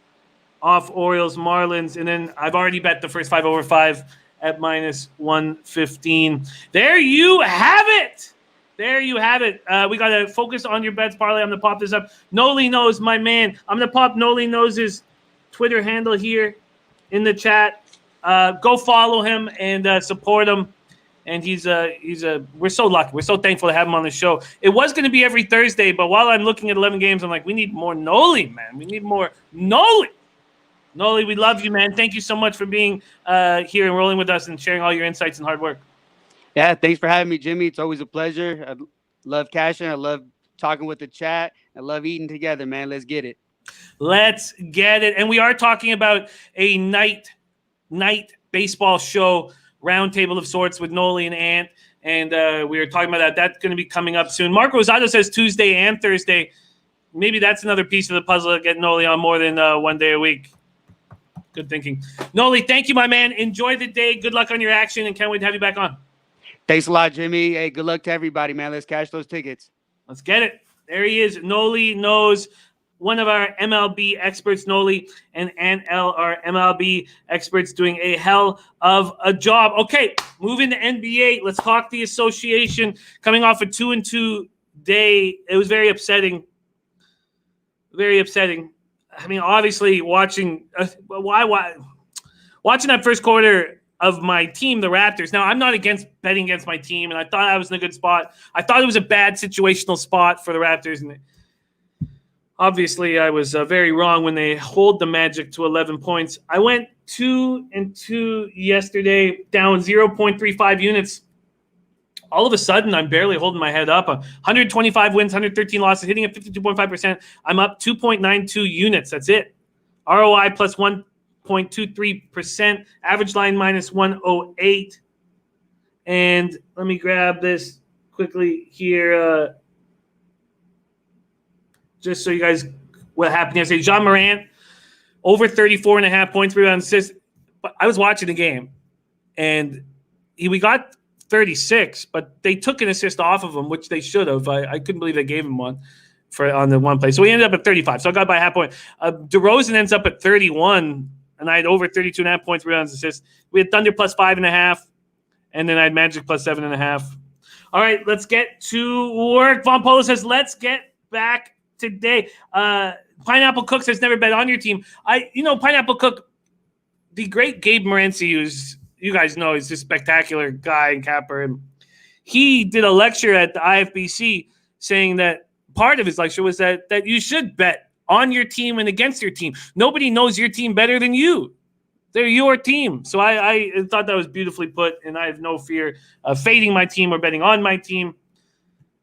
Off Orioles, Marlins. And then I've already bet the first 5 over 5 at -115. There you have it. We got to focus on your bets, Parlay. I'm going to pop this up. Nolly Knows, my man. I'm going to pop Nolly Knows' Twitter handle here in the chat. Go follow him and support him. And we're so lucky. We're so thankful to have him on the show. It was going to be every Thursday, but while I'm looking at 11 games, I'm like, we need more Nolly, man. We need more Nolly. Nolly, we love you, man. Thank you so much for being here and rolling with us and sharing all your insights and hard work. Yeah, thanks for having me, Jimmy. It's always a pleasure. I love cashing. I love talking with the chat. I love eating together, man. Let's get it. Let's get it. And we are talking about a night baseball show roundtable of sorts with Nolly and Ant, and we were talking about that. That's going to be coming up soon. Mark Rosado says Tuesday and Thursday. Maybe that's another piece of the puzzle to get Nolly on more than 1 day a week. Good thinking. Nolly, thank you, my man. Enjoy the day. Good luck on your action, and can't wait to have you back on. Thanks a lot, Jimmy. Hey, good luck to everybody, man. Let's cash those tickets. Let's get it. There he is. Nolly Knows. One of our MLB experts, Nolly and L, are MLB experts doing a hell of a job. Okay, moving to NBA. Let's talk the association. Coming off a 2-2 day, it was very upsetting. Very upsetting. I mean, obviously, watching that first quarter of my team, the Raptors. Now, I'm not against betting against my team, and I thought I was in a good spot. I thought it was a bad situational spot for the Raptors, and obviously, I was very wrong when they hold the Magic to 11 points. I went 2-2 yesterday, down 0.35 units. All of a sudden, I'm barely holding my head up. 125 wins, 113 losses, hitting at 52.5%. I'm up 2.92 units. That's it. ROI plus 1.23%. Average line minus 108. And let me grab this quickly here. Just so you guys, what happened yesterday. John Morant, over 34.5 points, rebounds, assists. But I was watching the game, and we got 36, but they took an assist off of him, which they should have. I couldn't believe they gave him one on the one play. So we ended up at 35. So I got by a half point. DeRozan ends up at 31, and I had over 32.5 points, rebounds, assists. We had Thunder plus 5.5, and then I had Magic plus 7.5. All right, let's get to work. Von Polo says, let's get back today. Pineapple Cook says, never bet on your team. Pineapple Cook, the great Gabe Morency, who's, you guys know, he's a spectacular guy and capper. And he did a lecture at the IFBC saying that part of his lecture was that you should bet on your team and against your team. Nobody knows your team better than you. They're your team. So I thought that was beautifully put, and I have no fear of fading my team or betting on my team.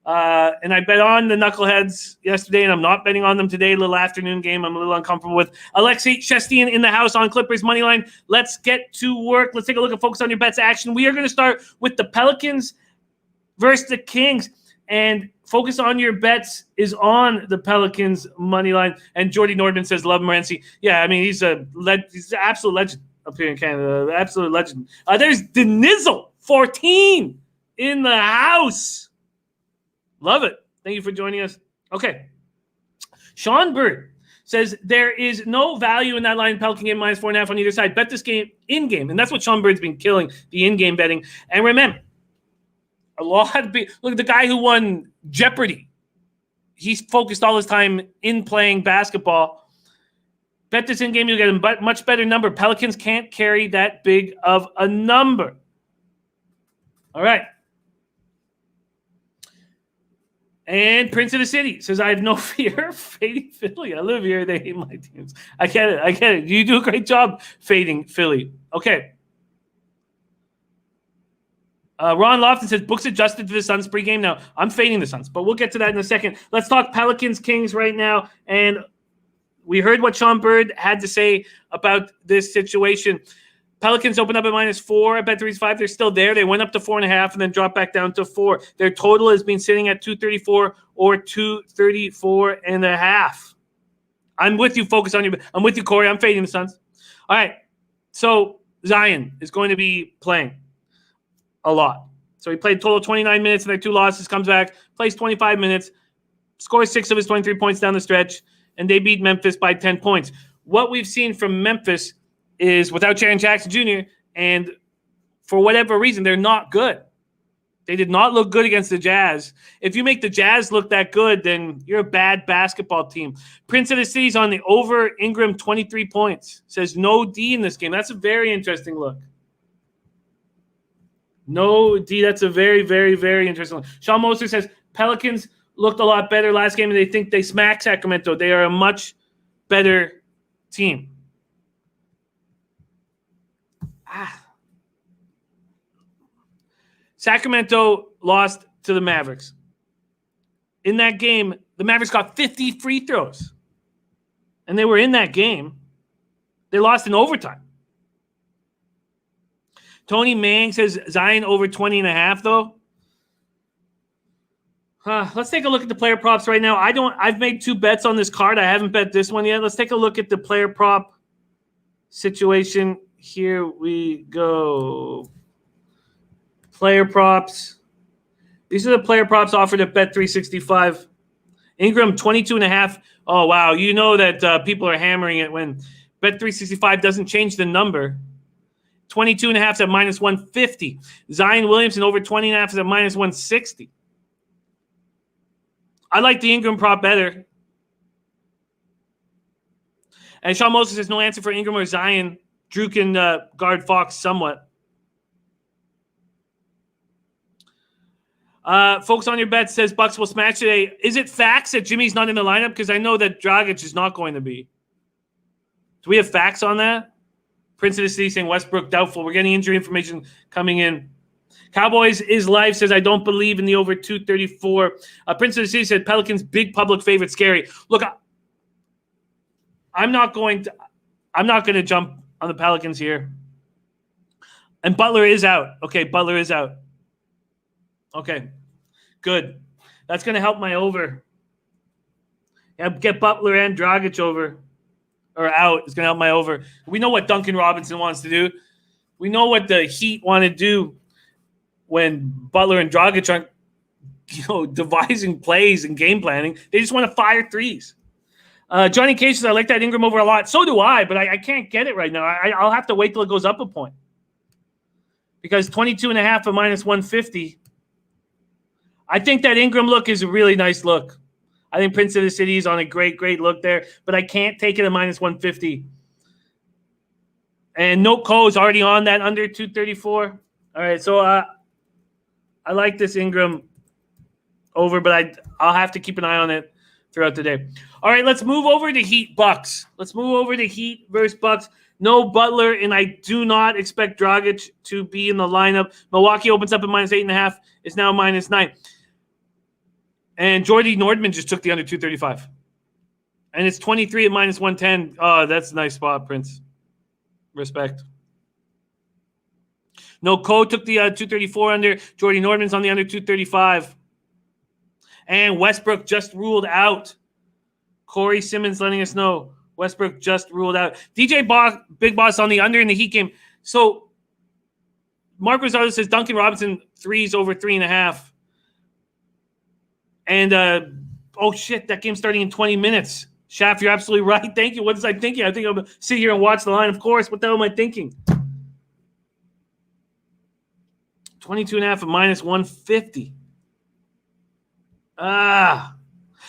And I bet on the Knuckleheads yesterday, and I'm not betting on them today. A little afternoon game I'm a little uncomfortable with. Alexei Shestin in the house on Clippers money line. Let's get to work. Let's take a look at Focus on Your Bets action. We are going to start with the Pelicans versus the Kings, and Focus on Your Bets is on the Pelicans money line. And Jordy Nordman says, love Morency. Yeah, I mean, he's an absolute legend up here in Canada. Absolute legend. There's Denizzle 14 in the house. Love it. Thank you for joining us. Okay. Sean Bird says there is no value in that line Pelican game -4.5 on either side. Bet this game in-game. And that's what Sean Bird's been killing, the in-game betting. And remember, look at the guy who won Jeopardy. He's focused all his time in playing basketball. Bet this in-game, you'll get a much better number. Pelicans can't carry that big of a number. All right. And Prince of the City says, I have no fear of fading Philly. I live here. They hate my teams. I get it. You do a great job fading Philly. Okay. Ron Lofton says, books adjusted to the Suns pregame. Now, I'm fading the Suns, but we'll get to that in a second. Let's talk Pelicans-Kings right now. And we heard what Sean Bird had to say about this situation. Pelicans opened up at -4 at Bet365. They're still there. They went up to 4.5 and then dropped back down to 4. Their total has been sitting at 234 or 234.5. I'm with you. Focus on your. I'm with you, Corey. I'm fading the Suns. All right. So Zion is going to be playing a lot. So he played total 29 minutes in their 2 losses. Comes back, plays 25 minutes, scores 6 of his 23 points down the stretch, and they beat Memphis by 10 points. What we've seen from Memphis is without Jaren Jackson Jr., and for whatever reason, they're not good. They did not look good against the Jazz. If you make the Jazz look that good, then you're a bad basketball team. Prince of the City's on the over. Ingram, 23 points. Says no D in this game. That's a very interesting look. No D. That's a very, very, very interesting look. Sean Moser says Pelicans looked a lot better last game, and they think they smacked Sacramento. They are a much better team. Sacramento lost to the Mavericks. In that game, the Mavericks got 50 free throws. And they were in that game. They lost in overtime. Tony Mang says Zion over 20.5, though. Let's take a look at the player props right now. I've made 2 bets on this card. I haven't bet this one yet. Let's take a look at the player prop situation. Here we go. Player props. These are the player props offered at Bet365. Ingram, 22.5. Oh, wow. You know that people are hammering it when Bet365 doesn't change the number. 22.5 is at -150. Zion Williamson over 20.5 is at -160. I like the Ingram prop better. And Sean Moses says no answer for Ingram or Zion. Drew can guard Fox somewhat. Folks on your bet says Bucks will smash today. Is it facts that Jimmy's not in the lineup? Because I know that Dragic is not going to be. Do we have facts on that? Prince of the City saying Westbrook doubtful. We're getting injury information coming in. Cowboys is live says I don't believe in the over 234. Prince of the City said Pelicans big public favorite scary. Look, I'm not going to jump on the Pelicans here. And Butler is out. Okay, Butler is out. Okay, good. That's going to help my over. Yeah, get Butler and Dragic over or out. It's going to help my over. We know what Duncan Robinson wants to do. We know what the Heat want to do when Butler and Dragic aren't, devising plays and game planning. They just want to fire threes. Johnny Cage says, I like that Ingram over a lot. So do I, but I can't get it right now. I'll have to wait till it goes up a point. Because 22.5 at -150. I think that Ingram look is a really nice look. I think Prince of the City is on a great, great look there, but I can't take it at -150. And Note Co is already on that under 234. All right, so I like this Ingram over, but I'll have to keep an eye on it throughout the day. All right, let's move over to Heat Bucks. Let's move over to Heat versus Bucks. No Butler, and I do not expect Dragic to be in the lineup. Milwaukee opens up at -8.5. It's now -9. And Jordy Nordman just took the under 235. And it's 23 at -110. Oh, that's a nice spot, Prince. Respect. No, Cole took the 234 under. Jordy Nordman's on the under 235. And Westbrook just ruled out. Corey Simmons letting us know. Westbrook just ruled out. DJ Big Boss on the under in the Heat game. So Mark Rosado says Duncan Robinson threes over 3.5. And, oh, shit, that game's starting in 20 minutes. Shaft, you're absolutely right. Thank you. What was I thinking? I think I'm going to sit here and watch the line. Of course. What the hell am I thinking? 22.5 at -150.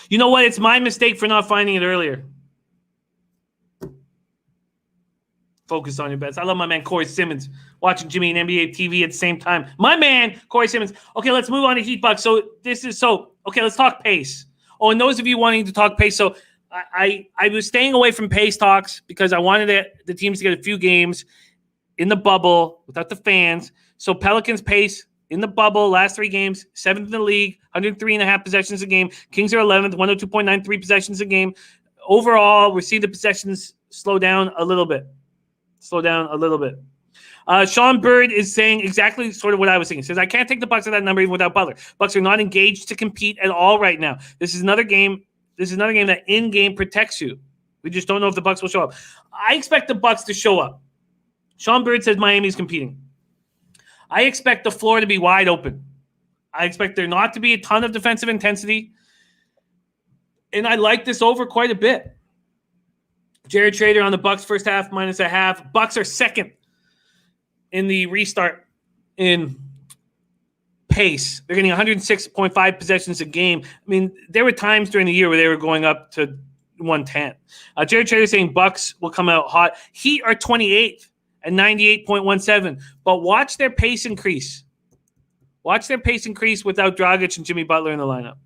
You know what? It's my mistake for not finding it earlier. Focus on your bets. I love my man Corey Simmons watching Jimmy and NBA TV at the same time. My man Corey Simmons. Okay, let's move on to Heat Bucks. Okay, let's talk pace. Oh, and those of you wanting to talk pace, so I was staying away from pace talks because I wanted the teams to get a few games in the bubble without the fans. So Pelicans pace in the bubble, last 3 games, 7th in the league, 103.5 possessions a game. Kings are 11th, 102.93 possessions a game. Overall, we're seeing the possessions slow down a little bit. Sean Bird is saying exactly sort of what I was thinking. He says, I can't take the Bucks at that number even without Butler. Bucks are not engaged to compete at all right now. This is another game that in-game protects you. We just don't know if the Bucks will show up. I expect the Bucks to show up. Sean Bird says Miami's competing. I expect the floor to be wide open. I expect there not to be a ton of defensive intensity. And I like this over quite a bit. Jared Trader on the Bucks first half -0.5. Bucks are second in the restart in pace. They're getting 106.5 possessions a game. I mean, there were times during the year where they were going up to 110. Jared Trader saying Bucks will come out hot. Heat are 28th at 98.17. But watch their pace increase. Watch their pace increase without Dragic and Jimmy Butler in the lineup.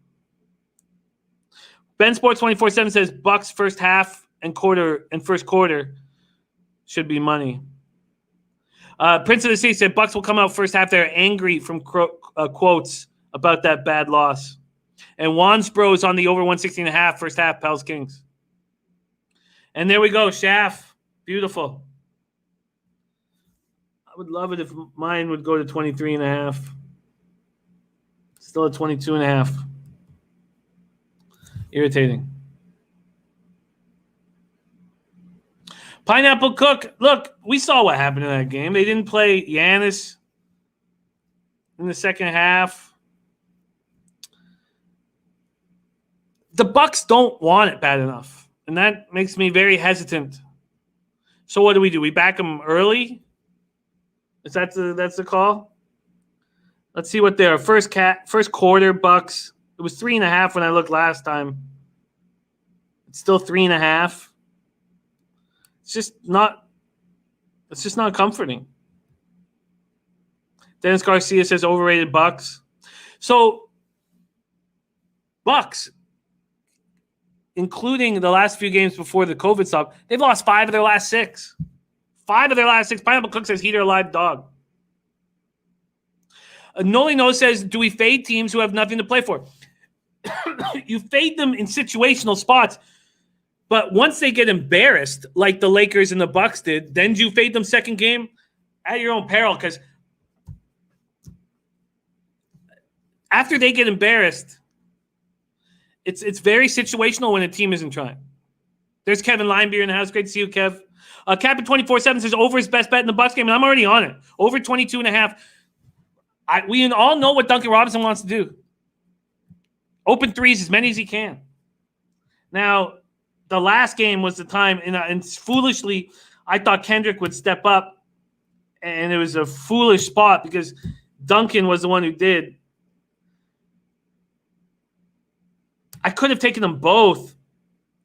Ben Sports 24/7 says Bucks first half and first quarter should be money. Prince of the Sea said Bucks will come out first half. They're angry from quotes about that bad loss. And Juan's Bros on the over 116.5 first half, Pels Kings. And there we go, Shaft. Beautiful. I would love it if mine would go to 23.5. Still at 22.5. Irritating. Pineapple Cook, look, we saw what happened in that game. They didn't play Giannis in the second half. The Bucks don't want it bad enough, and that makes me very hesitant. So what do? We back them early? That's the call? Let's see what they are. First quarter, Bucks. It was 3.5 when I looked last time. It's still 3.5. It's just not comforting. Dennis Garcia says overrated Bucks. So Bucks, including the last few games before the COVID stop, they've lost 5 of their last 6. 5 of their last 6. Pineapple Cook says Heat are a live dog. Nolly Knows says, do we fade teams who have nothing to play for? You fade them in situational spots. But once they get embarrassed, like the Lakers and the Bucks did, then you fade them second game at your own peril. Because after they get embarrassed, it's very situational when a team isn't trying. There's Kevin Linebeer in the house. Great to see you, Kev. Captain 24/7 says over his best bet in the Bucks game, and I'm already on it. Over 22.5. We all know what Duncan Robinson wants to do. Open threes as many as he can. Now, the last game was the time, and foolishly, I thought Kendrick would step up, and it was a foolish spot because Duncan was the one who did. I could have taken them both.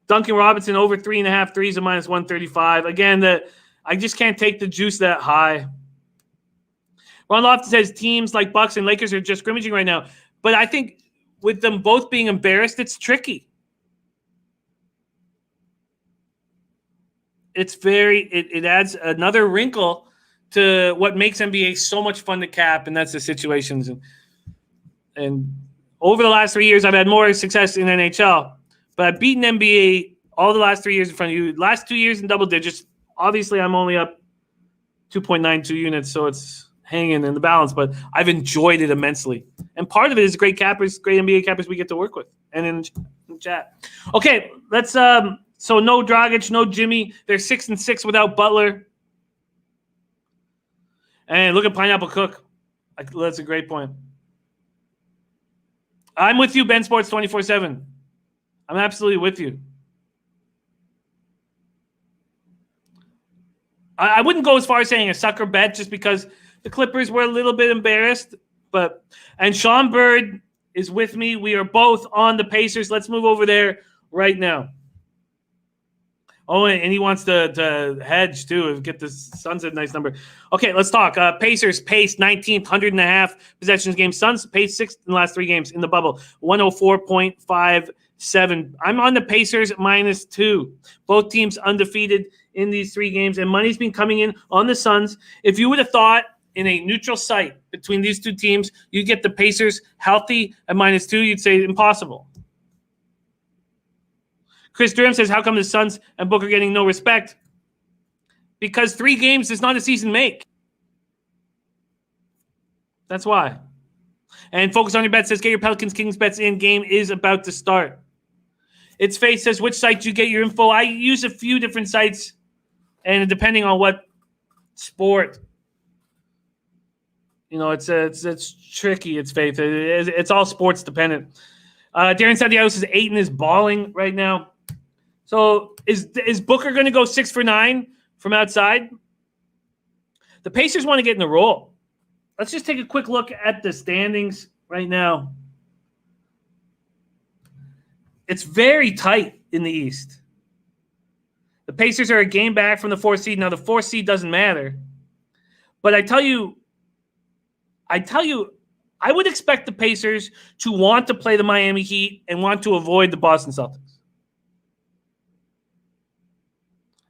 Duncan Robinson over 3.5 threes at -135. Again, I just can't take the juice that high. Ron Lofton says teams like Bucks and Lakers are just scrimmaging right now. But I think with them both being embarrassed, it's tricky. it adds another wrinkle to what makes NBA so much fun to cap, and that's the situations. And over the last 3 years, I've had more success in NHL, but I've beaten NBA all the last 3 years in front of you. Last 2 years in double digits. Obviously, I'm only up 2.92 units, so it's hanging in the balance, but I've enjoyed it immensely. And part of it is great NBA cappers we get to work with and in chat. Okay, let's so no Dragic, no Jimmy. They're 6-6 without Butler. And look at Pineapple Cook. That's a great point. I'm with you, Ben Sports 24/7. I'm absolutely with you. I wouldn't go as far as saying a sucker bet just because the Clippers were a little bit embarrassed. And Sean Bird is with me. We are both on the Pacers. Let's move over there right now. Oh, and he wants to hedge too. Get the Suns a nice number. Okay, let's talk. Pacers pace 19th, 100.5 possessions game. Suns pace 6th in the last 3 games in the bubble, 104.57. I'm on the Pacers -2. Both teams undefeated in these 3 games, and money's been coming in on the Suns. If you would have thought in a neutral site between these 2 teams, you get the Pacers healthy at -2, you'd say impossible. Chris Durham says, how come the Suns and Booker getting no respect? Because 3 games does not a season make. That's why. And Focus on Your Bet says, get your Pelicans Kings bets in. Game is about to start. It's Face says, which site do you get your info? I use a few different sites, and depending on what sport, it's tricky. It's Faith. It's all sports dependent. Darren Santiago says Ayton is balling right now. So is Booker going to go 6 for 9 from outside? The Pacers want to get in the roll. Let's just take a quick look at the standings right now. It's very tight in the East. The Pacers are a game back from the 4th seed. Now, the 4th seed doesn't matter. But I tell you, I would expect the Pacers to want to play the Miami Heat and want to avoid the Boston Celtics.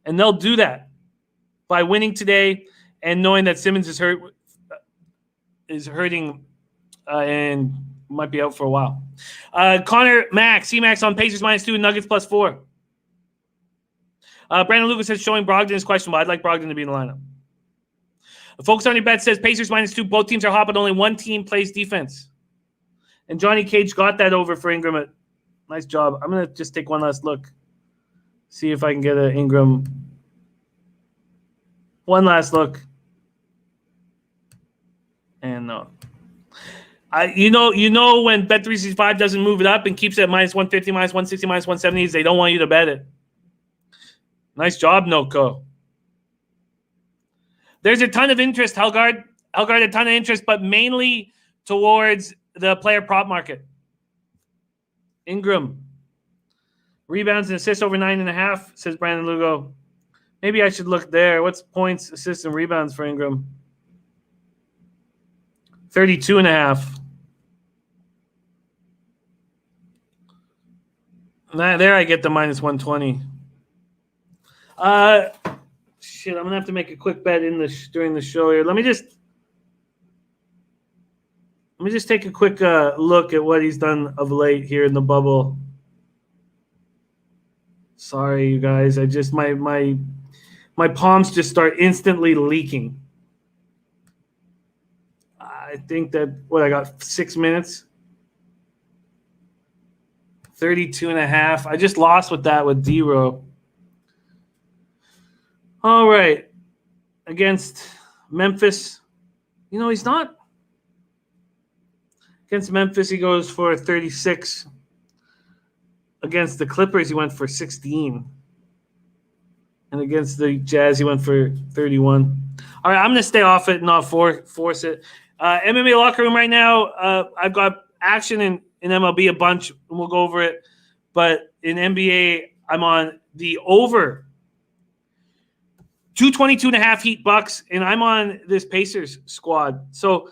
And they'll do that by winning today and knowing that Simmons is hurting and might be out for a while. Connor Max, C-Max on Pacers -2, Nuggets +4. Brandon Lucas says showing Brogdon is questionable. I'd like Brogdon to be in the lineup. Focus on Your Bet says Pacers -2. Both teams are hot, but only one team plays defense. And Johnny Cage got that over for Ingram. Nice job. I'm going to just take one last look. See if I can get an Ingram. One last look. And no. You know when Bet365 doesn't move it up and keeps it at -150, -160, -170, they don't want you to bet it. Nice job, Noko. There's a ton of interest, Helgard. Helgard, a ton of interest, but mainly towards the player prop market. Ingram. Rebounds and assists over 9.5, says Brandon Lugo. Maybe I should look there. What's points, assists, and rebounds for Ingram? 32.5. There I get the -120. Shit, I'm gonna have to make a quick bet during the show here. Let me just take a quick look at what he's done of late here in the bubble. Sorry, you guys. I just my palms just start instantly leaking. I think that I got 6 minutes. 32.5. I just lost with that with D-Row. All right. Against Memphis. He's not. Against Memphis, he goes for 36. Against the Clippers, he went for 16. And against the Jazz, he went for 31. All right, I'm going to stay off it and not force it. MMA locker room right now, I've got action in MLB a bunch, and we'll go over it. But in NBA, I'm on the over 222.5 Heat Bucks, and I'm on this Pacers squad. So,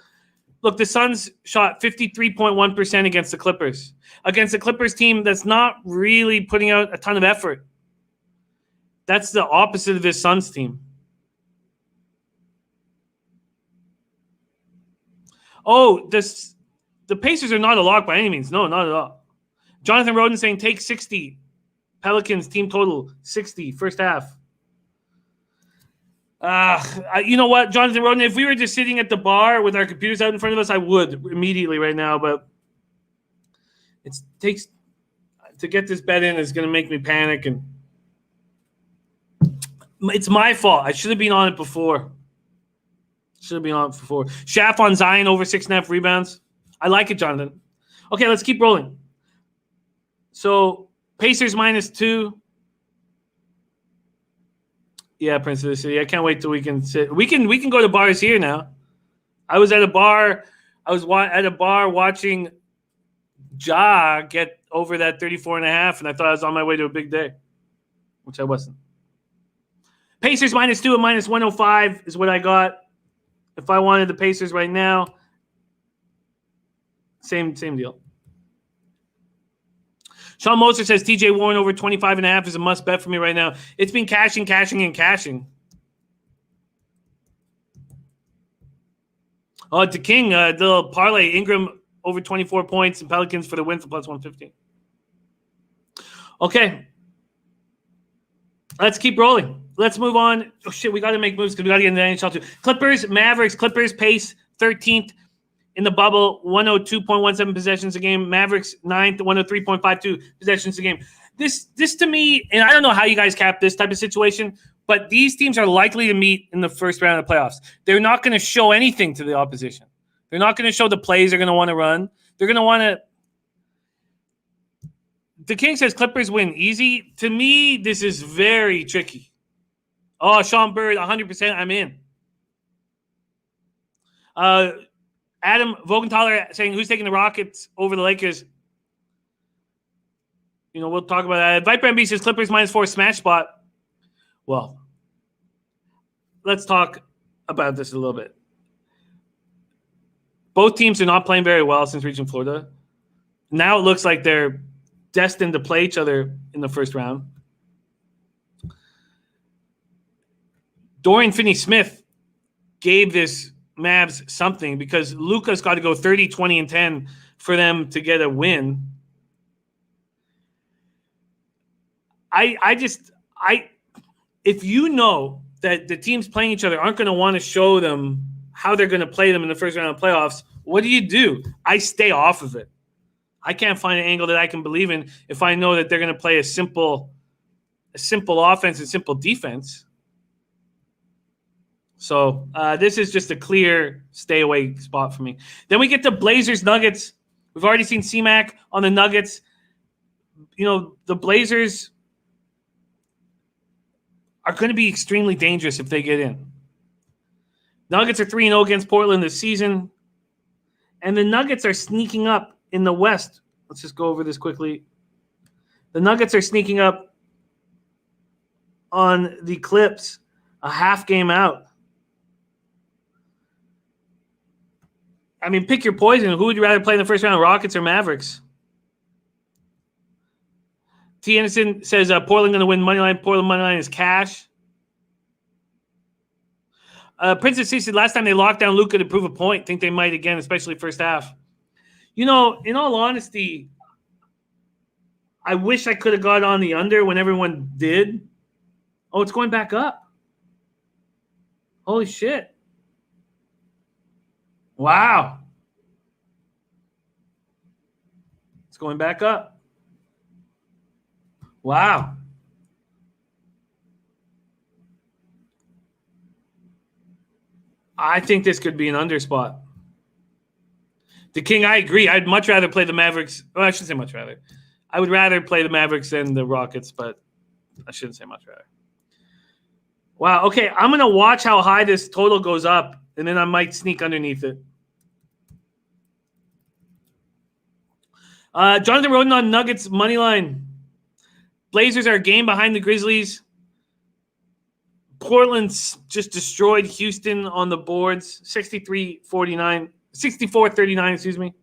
look, the Suns shot 53.1% against the Clippers. Against the Clippers team that's not really putting out a ton of effort. That's the opposite of this Suns team. Oh, the Pacers are not a lock by any means. No, not at all. Jonathan Roden saying take 60. Pelicans team total 60 first half. You know what, Jonathan Roden, if we were just sitting at the bar with our computers out in front of us, I would immediately right now, but it takes to get this bet in is going to make me panic, and it's my fault. I should have been on it before. Shaft on Zion over 6.5 rebounds. I like it, Jonathan. Okay, let's keep rolling. So Pacers -2. Yeah, Prince of the City. I can't wait till we can sit. We can go to bars here now. I was at a bar. Watching Ja get over that 34.5, and I thought I was on my way to a big day, which I wasn't. Pacers -2 at -105 is what I got. If I wanted the Pacers right now, same deal. Sean Moser says TJ Warren over 25.5 is a must bet for me right now. It's been cashing. Oh, to King, the little parlay, Ingram over 24 points and Pelicans for the win for +115. Okay. Let's keep rolling. Let's move on. Oh, shit, we got to make moves because we got to get in the NHL too. Clippers, Mavericks. Clippers pace 13th in the bubble, 102.17 possessions a game. Mavericks 9th, 103.52 possessions a game. This to me, and I don't know how you guys cap this type of situation, but these teams are likely to meet in the first round of the playoffs. They're not going to show anything to the opposition. They're not going to show the plays they're going to want to run. They're going to want to. The King says Clippers win easy. To me, this is very tricky. Oh, Sean Bird, 100%. I'm in. Adam Vogenthaler saying, who's taking the Rockets over the Lakers? You know, we'll talk about that. Viper MB says Clippers -4 smash spot. Well, let's talk about this a little bit. Both teams are not playing very well since reaching Florida. Now it looks like they're destined to play each other in the first round. Dorian Finney-Smith gave this Mavs something because Luka's got to go 30, 20, and 10 for them to get a win. If you know that the teams playing each other aren't going to want to show them how they're going to play them in the first round of playoffs, what do? I stay off of it. I can't find an angle that I can believe in if I know that they're going to play a simple offense and simple defense. So this is just a clear stay away spot for me. Then we get the Blazers Nuggets. We've already seen C-Mac on the Nuggets. You know, the Blazers are going to be extremely dangerous if they get in. Nuggets are 3-0 against Portland this season. And the Nuggets are sneaking up in the West. Let's just go over this quickly. The Nuggets are sneaking up on the Clips a half game out. I mean, pick your poison. Who would you rather play in the first round, Rockets or Mavericks? T. Anderson says Portland going to win money line. Portland money line is cash. Princess C said last time they locked down Luka to prove a point. Think they might again, especially first half. You know, in all honesty, I wish I could have got on the under when everyone did. Oh, it's going back up. Holy shit. Wow. It's going back up. Wow. I think this could be an under spot. The King, I agree. I'd much rather play the Mavericks. Well, I shouldn't say much rather. I would rather play the Mavericks than the Rockets, but I shouldn't say much rather. Wow. Okay, I'm going to watch how high this total goes up, and then I might sneak underneath it. Jonathan Roden on Nuggets money line. Blazers are a game behind the Grizzlies. Portland's just destroyed Houston on the boards. 64-39, excuse me.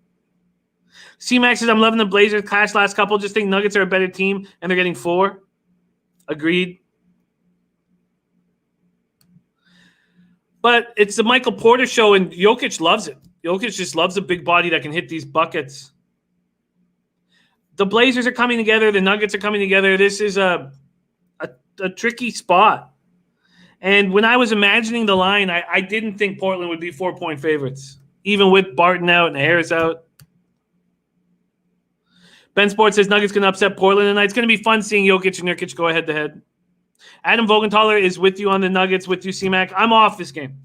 C-Max says, I'm loving the Blazers. Clash last couple. Just think Nuggets are a better team, and they're getting 4. Agreed. But it's the Michael Porter show, and Jokic loves it. Jokic just loves a big body that can hit these buckets. The Blazers are coming together. The Nuggets are coming together. This is a tricky spot. And when I was imagining the line, I didn't think Portland would be 4-point favorites, even with Barton out and Harris out. Ben Sports says Nuggets can upset Portland tonight. It's going to be fun seeing Jokic and Nurkic go head-to-head. Adam Vogenthaler is with you on the Nuggets, with you, C-Mac. I'm off this game.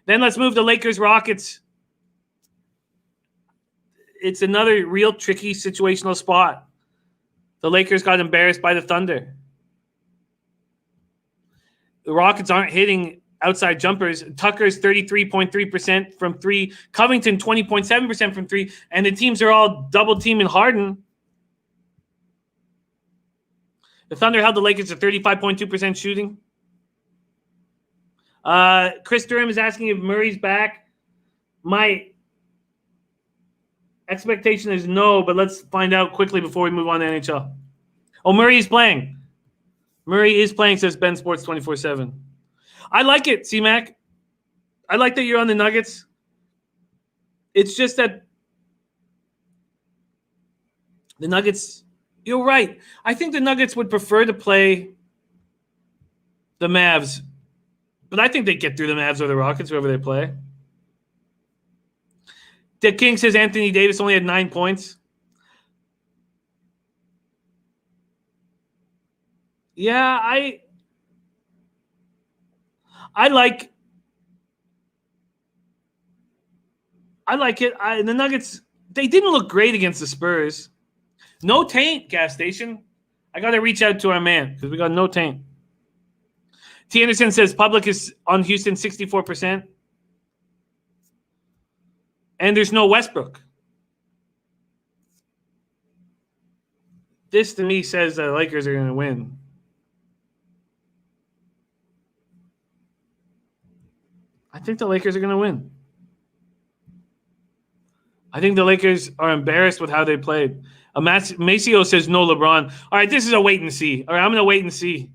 Then let's move to Lakers-Rockets. It's another real tricky situational spot. The Lakers got embarrassed by the Thunder. The Rockets aren't hitting outside jumpers. Tucker's 33.3% from three. Covington, 20.7% from three. And the teams are all double-teaming Harden. The Thunder held the Lakers to 35.2% shooting. Chris Durham is asking if Murray's back. My expectation is no, but let's find out quickly before we move on to NHL. Oh, Murray is playing. Murray is playing, says Ben Sports 24/7. I like it, C-Mac. I like that you're on the Nuggets. It's just that the Nuggets, you're right. I think the Nuggets would prefer to play the Mavs, but I think they get through the Mavs or the Rockets, whoever they play. Dick King says Anthony Davis only had 9 points. Yeah, I like it. The Nuggets, they didn't look great against the Spurs. No taint, gas station. I got to reach out to our man because we got no taint. T. Anderson says public is on Houston 64%. And there's no Westbrook. This to me says the Lakers are going to win. I think the Lakers are going to win. I think the Lakers are embarrassed with how they played. Maceo says no LeBron. All right, this is a wait and see. All right, I'm going to wait and see.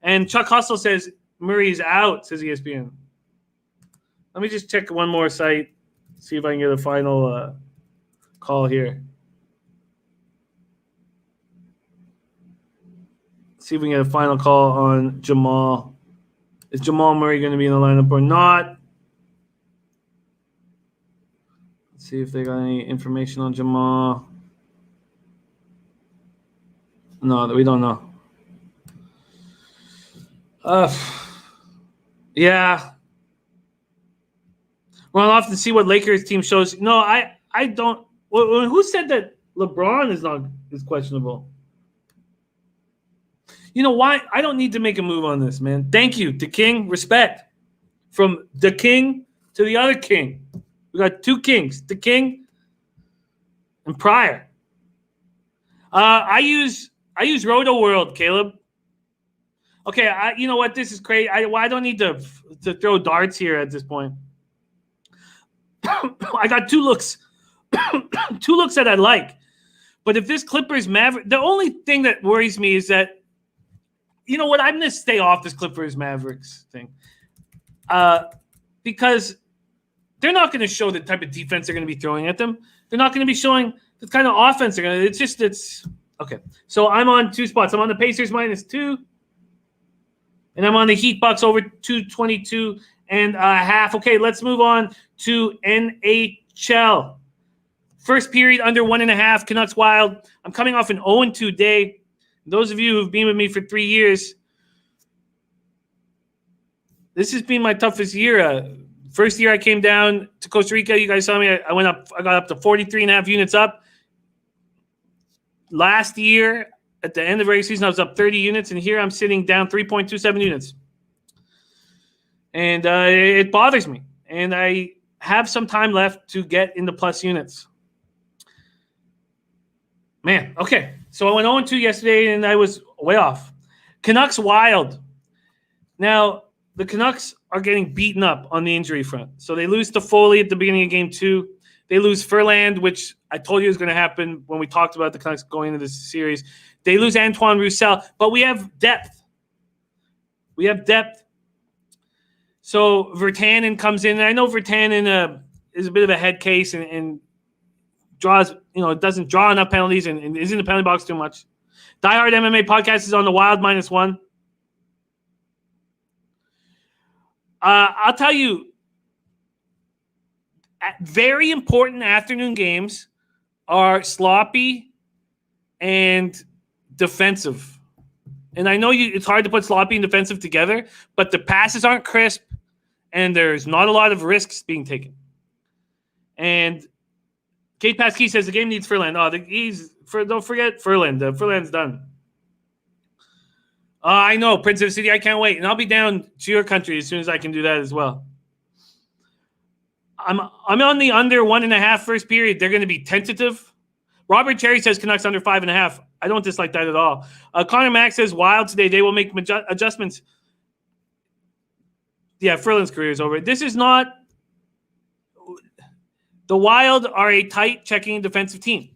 And Chuck Hustle says Murray's out, says ESPN. Let me just check one more site, see if I can get a final call here. See if we can get a final call on Jamal. Is Jamal Murray going to be in the lineup or not? Let's see if they got any information on Jamal. No, we don't know. Yeah. Well, I'll have to see what Lakers team shows. No, I don't. Who said that LeBron is questionable? You know why? I don't need to make a move on this, man. Thank you, the King. Respect. From the King to the other King. We got two Kings, the King and Pryor. I use Roto World, Caleb. Okay, you know what? This is crazy. I don't need to throw darts here at this point. I got two looks. Two looks that I like. But if this Clippers Maverick, the only thing that worries me is that, you know what? I'm going to stay off this Clippers Mavericks thing. Because they're not going to show the type of defense they're going to be throwing at them. They're not going to be showing the kind of offense they're going to. It's okay. So I'm on two spots. I'm on the Pacers -2. And I'm on the Heat Bucks over 222 and a half. Okay, let's move on to NHL. First period under 1.5. Canucks Wild. I'm coming off an 0-2 day. Those of you who've been with me for 3 years, this has been my toughest year. First year I came down to Costa Rica, you guys saw me. I got up to 43.5 units up. Last year, at the end of the regular season, I was up 30 units, and here I'm sitting down 3.27 units. And it bothers me. And I have some time left to get into plus units. Man, okay. So I went 0-2 yesterday, and I was way off. Canucks Wild. Now, the Canucks are getting beaten up on the injury front. So they lose to Foley at the beginning of Game 2. They lose Furland, which I told you was going to happen when we talked about the Canucks going into this series. They lose Antoine Roussel, but we have depth. We have depth. So Virtanen comes in. And I know Virtanen is a bit of a head case and draws, doesn't draw enough penalties and is in the penalty box too much. Die Hard MMA podcast is on the Wild -1. I'll tell you, very important afternoon games are sloppy and defensive. And I know it's hard to put sloppy and defensive together, but the passes aren't crisp, and there's not a lot of risks being taken. And Kate Pasquis says the game needs Furlan. Don't forget Furlan. Furlan's done. I know, Prince of the City. I can't wait, and I'll be down to your country as soon as I can do that as well. I'm on the under 1.5 first period. They're going to be tentative. Robert Cherry says Canucks under 5.5. I don't dislike that at all. Connor Mack says Wild today. They will make adjustments. Yeah, Furlan's career is over. This is not. The Wild are a tight checking defensive team.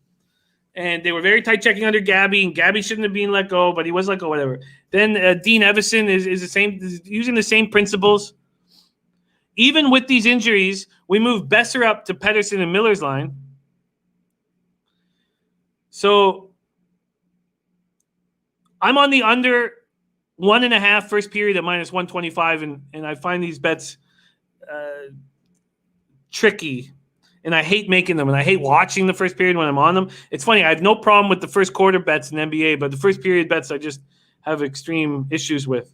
And they were very tight checking under Gabby, and Gabby shouldn't have been let go, but he was let go, whatever. Then Dean Evison is the same, using the same principles. Even with these injuries, we moved Besser up to Pedersen and Miller's line. So I'm on the under 1.5 first period at -125, and I find these bets tricky. And I hate making them, and I hate watching the first period when I'm on them. It's funny, I have no problem with the first quarter bets in NBA, but the first period bets I just have extreme issues with.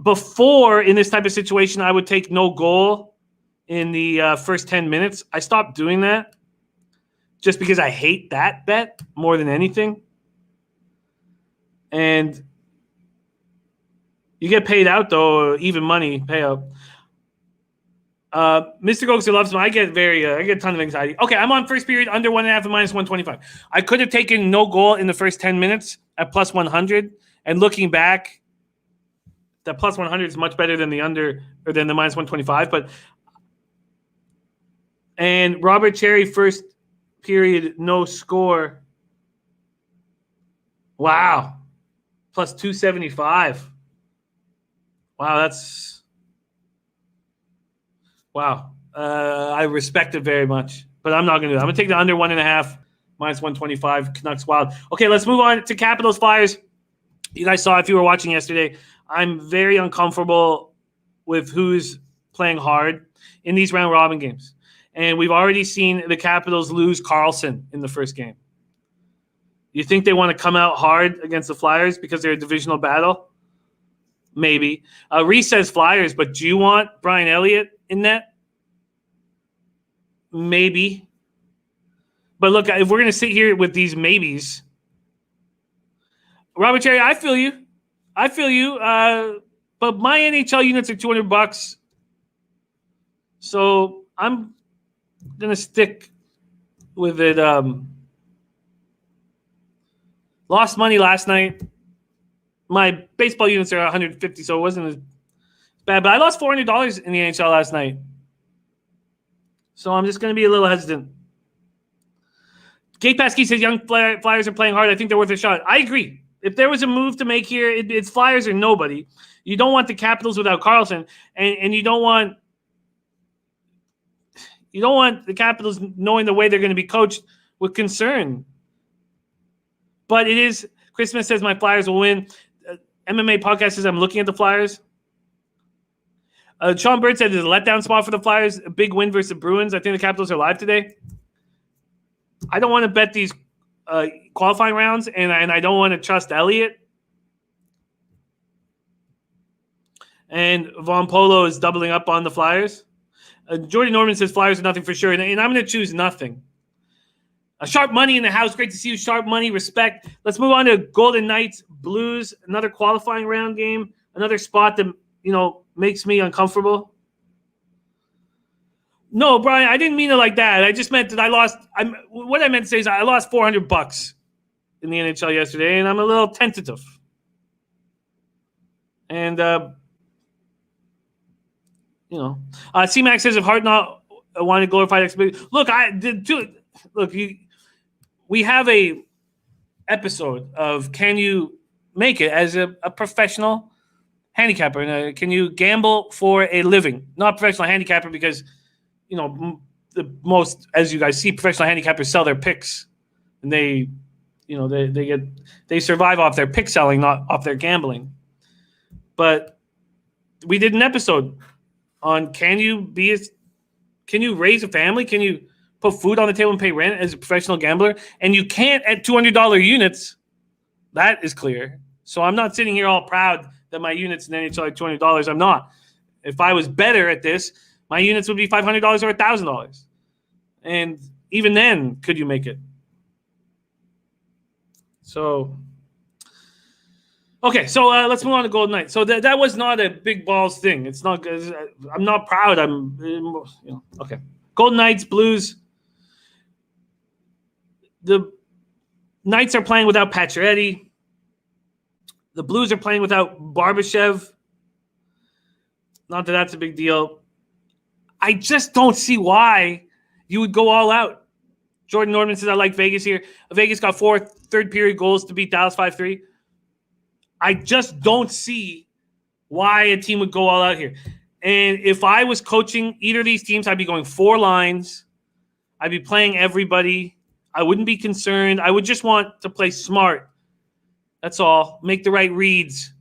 Before, in this type of situation, I would take no goal in the first 10 minutes. I stopped doing that just because I hate that bet more than anything. And you get paid out, though, even money payout. Mr. Goxer loves him. I get a ton of anxiety. Okay, I'm on first period under 1.5 and -125. I could have taken no goal in the first 10 minutes at +100. And looking back, the +100 is much better than the under or than the -125. And Robert Cherry first period no score. Wow, +275. Wow, that's. Wow. I respect it very much, but I'm not going to do that. I'm going to take the under 1.5, -125, Canucks Wild. Okay, let's move on to Capitals Flyers. You guys saw if you were watching yesterday, I'm very uncomfortable with who's playing hard in these round robin games. And we've already seen the Capitals lose Carlson in the first game. You think they want to come out hard against the Flyers because they're a divisional battle? Maybe. Reese says Flyers, but do you want Brian Elliott in that? Maybe. But look, if we're going to sit here with these maybes, Robert Cherry, I feel you. But my NHL units are $200. So I'm going to stick with it. Lost money last night. My baseball units are 150, so it wasn't as bad. But I lost $400 in the NHL last night. So I'm just going to be a little hesitant. Kate Pasquis says young Flyers are playing hard. I think they're worth a shot. I agree. If there was a move to make here, it's Flyers or nobody. You don't want the Capitals without Carlson, and you don't want the Capitals knowing the way they're going to be coached with concern. But it is. Christmas says my Flyers will win. MMA podcast says I'm looking at the Flyers. Sean Bird said there's a letdown spot for the Flyers. A big win versus the Bruins. I think the Capitals are live today. I don't want to bet these qualifying rounds, and I don't want to trust Elliott. And Von Polo is doubling up on the Flyers. Jordy Norman says Flyers are nothing for sure, and I'm going to choose nothing. Sharp Money in the house. Great to see you, Sharp Money. Respect. Let's move on to Golden Knights Blues. Another qualifying round game. Another spot that makes me uncomfortable. No, Brian, I didn't mean it like that. I just meant that I lost. What I meant to say is I lost $400 in the NHL yesterday, and I'm a little tentative. And C-Max says if Hart not wanted glorified expectation. Look, I did too. Look, we have a episode of Can You Make It as a professional handicapper. Can you gamble for a living? Not professional handicapper because, the most, as you guys see, professional handicappers sell their picks, and they survive off their pick selling, not off their gambling. But we did an episode on can you raise a family? Can you put food on the table and pay rent as a professional gambler? And you can't at $200 units. That is clear. So I'm not sitting here all proud that my units in NHL are $200. I'm not. If I was better at this, my units would be $500 or $1,000. And even then, could you make it? So, okay, so let's move on to Golden Knights. So that was not a big balls thing. It's not good. I'm not proud. Okay. Golden Knights, Blues. The Knights are playing without Pacioretty. The Blues are playing without Barbashev. Not that that's a big deal. I just don't see why you would go all out. Jordan Norman says, I like Vegas here. Vegas got 4 third-period goals to beat Dallas 5-3. I just don't see why a team would go all out here. And if I was coaching either of these teams, I'd be going 4 lines. I'd be playing everybody. I wouldn't be concerned. I would just want to play smart. That's all. Make the right reads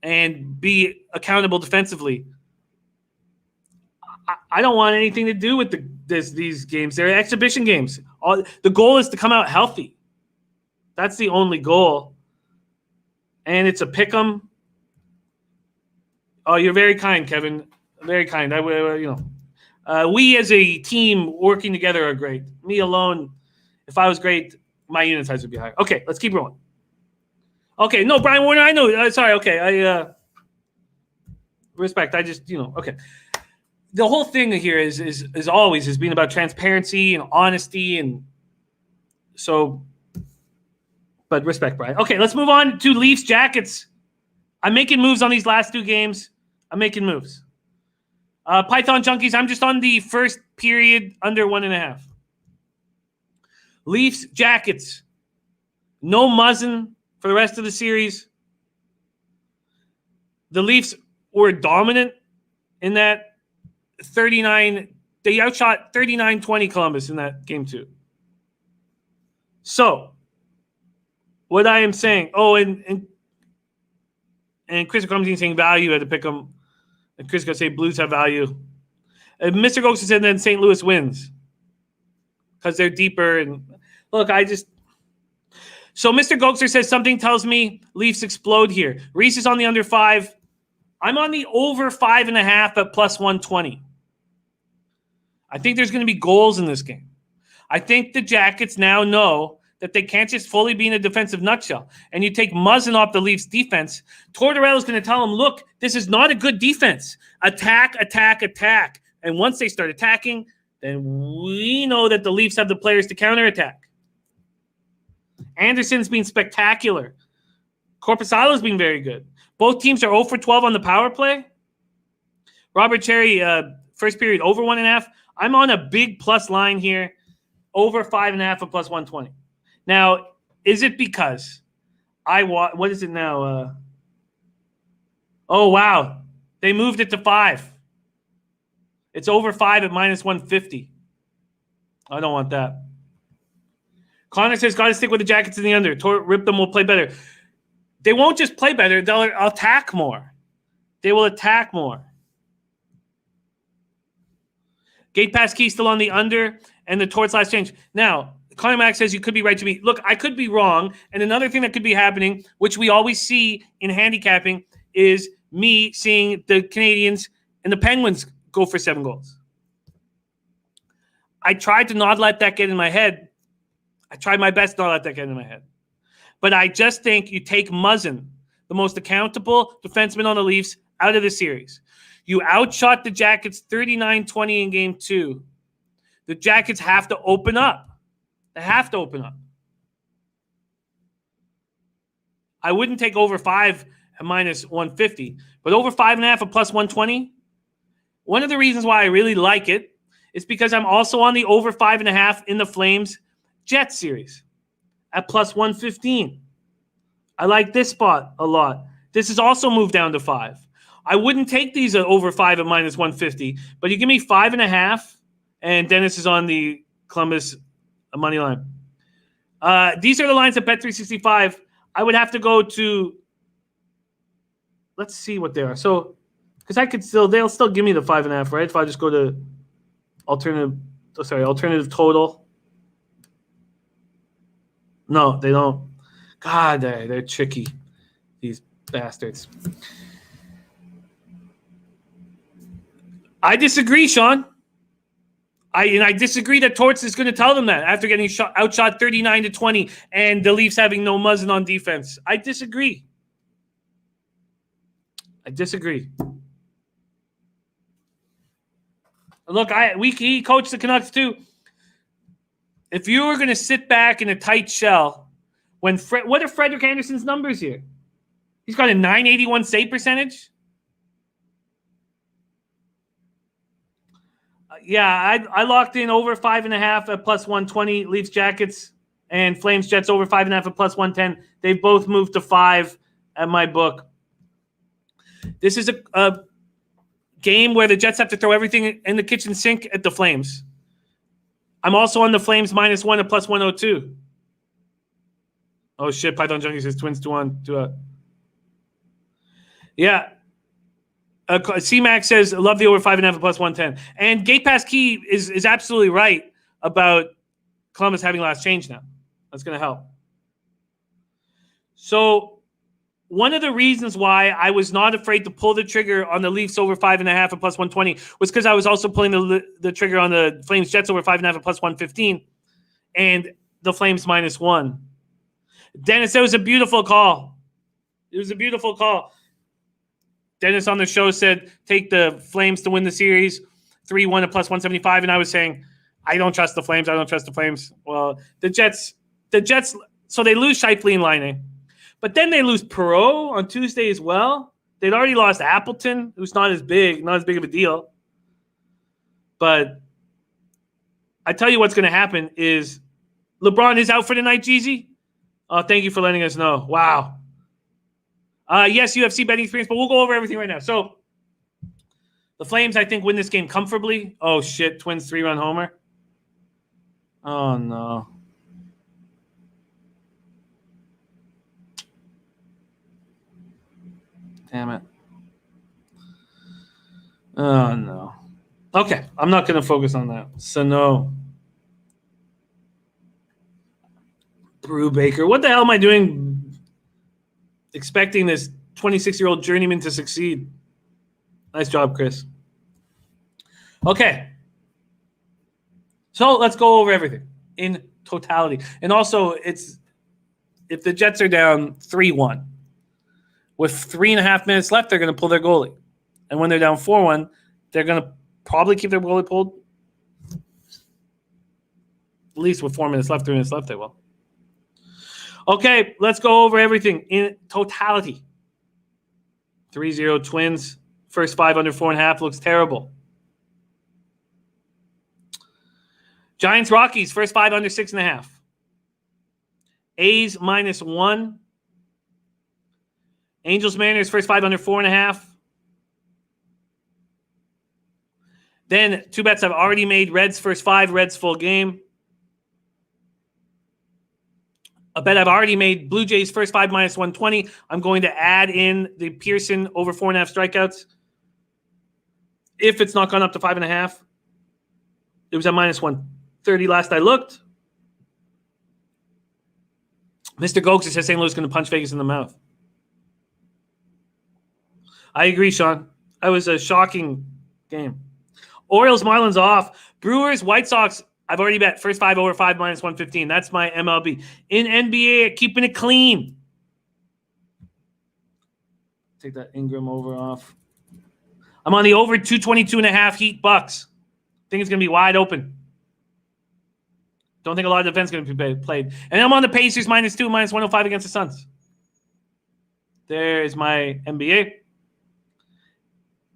and be accountable defensively. I don't want anything to do with these games. They're exhibition games. The goal is to come out healthy. That's the only goal. And it's a pick 'em. Oh, you're very kind, Kevin. Very kind. We as a team working together are great. Me alone, if I was great, my unit size would be higher. Okay, let's keep rolling. Okay, no, Brian Warner, I know. Sorry, okay. I respect. I just, okay. The whole thing here is always has been about transparency and honesty, and so, but respect, Brian. Okay, let's move on to Leafs Jackets. I'm making moves on these last 2 games. I'm making moves. Python Junkies, I'm just on the first period under 1.5. Leafs Jackets. No Muzzin for the rest of the series. The Leafs were dominant in that 39. They outshot 39-20 Columbus in that game 2. So, what I am saying, and Chris Crumbsy saying value had to pick them. And Chris going to say Blues have value. And Mr. Gokes said then St. Louis wins because they're deeper. And look, so Mr. Gokes says something tells me Leafs explode here. Reese is on the under 5. I'm on the over 5.5 at plus 120. I think there's going to be goals in this game. I think the Jackets now know that they can't just fully be in a defensive nutshell. And you take Muzzin off the Leafs defense, Tortorella's going to tell them, look, this is not a good defense. Attack, attack, attack. And once they start attacking, then we know that the Leafs have the players to counterattack. Anderson's been spectacular. Korpisalo's been very good. Both teams are 0 for 12 on the power play. Robert Cherry, first period, over 1.5. I'm on a big plus line here, over 5.5 at plus 120. Now, is it because what is it now? Oh, wow. They moved it to 5. It's over 5 at minus 150. I don't want that. Connor says, got to stick with the Jackets in the under. Rip them will play better. They won't just play better. They'll attack more. They will attack more. Gate pass key still on the under and the Torts last change. Now, Connor Mack says you could be right, Jimmy. Look, I could be wrong. And another thing that could be happening, which we always see in handicapping, is me seeing the Canadians and the Penguins go for 7 goals. I tried to not let that get in my head. I tried my best not to let that get in my head. But I just think you take Muzzin, the most accountable defenseman on the Leafs, out of the series. You outshot the Jackets 39-20 in game 2. The Jackets have to open up. They have to open up. I wouldn't take over 5 at minus 150, but over 5.5 at plus 120. One of the reasons why I really like it is because I'm also on the over 5.5 in the Flames Jets series at plus 115. I like this spot a lot. This is also moved down to 5. I wouldn't take these over 5 at minus 150, but you give me 5.5, and Dennis is on the Columbus money line. These are the lines at Bet365. I would have to go to. Let's see what they are. So, because they'll still give me the 5.5, right? If I just go to alternative total. No, they don't. God, they're tricky. These bastards. I disagree, Sean. I disagree that Torts is going to tell them that after getting outshot 39-20 and the Leafs having no muzzin on defense. I disagree. Look, he coached the Canucks too. If you were going to sit back in a tight shell, what are Frederik Andersen's numbers here? He's got a .981 save percentage. I locked in over 5.5 at plus 120. Leafs Jackets and Flames Jets over 5.5 at plus 110. They've both moved to 5 at my book. This is a game where the Jets have to throw everything in the kitchen sink at the Flames. I'm also on the Flames -1 at plus 102. Oh shit! Python Junkie says Twins 2-1. Yeah. C-Max says, love the over 5.5 at plus 110. And Gate Pass Key is absolutely right about Columbus having last change now. That's going to help. So one of the reasons why I was not afraid to pull the trigger on the Leafs over 5.5 at plus 120 was because I was also pulling the trigger on the Flames Jets over 5.5 at plus 115 and the Flames -1. Dennis, it was a beautiful call. Dennis on the show said, take the Flames to win the series, 3-1 at plus 175. And I was saying, I don't trust the Flames. Well, the Jets, so they lose Scheifele and Laine. But then they lose Perreault on Tuesday as well. They'd already lost Appleton, who's not as big of a deal. But I tell you what's going to happen is LeBron is out for the night, Jeezy. Oh, thank you for letting us know. Wow. Yes, UFC betting experience, but we'll go over everything right now. So the Flames, I think, win this game comfortably. Oh, shit. Twins 3-run homer. Oh, no. Damn it. Oh, no. Okay, I'm not going to focus on that. So, no. Brubacher. What the hell am I doing expecting this 26-year-old journeyman to succeed? Nice job, Chris. Okay. So let's go over everything in totality. And also, if the Jets are down 3-1, with 3.5 minutes left, they're going to pull their goalie. And when they're down 4-1, they're going to probably keep their goalie pulled. At least with 4 minutes left, 3 minutes left, they will. Okay, let's go over everything in totality. 3-0 Twins. First 5 under 4.5 looks terrible. Giants Rockies. First 5 under 6.5. A's -1. Angels Mariners. First 5 under 4.5. Then 2 bets I've already made. Reds first 5. Reds full game. A bet I've already made, Blue Jays first 5 -120. I'm going to add in the Pearson over 4.5 strikeouts. If it's not gone up to 5.5, it was at -130 last I looked. Mr. Gokes says St. Louis is going to punch Vegas in the mouth. I agree, Sean. That was a shocking game. Orioles, Marlins off. Brewers, White Sox. I've already bet first 5 over 5 -115. That's my MLB. In NBA, keeping it clean. Take that Ingram over off. I'm on the over 222.5 Heat Bucks. Think it's going to be wide open. Don't think a lot of defense is going to be played. And I'm on the Pacers -2, -105 against the Suns. There's my NBA.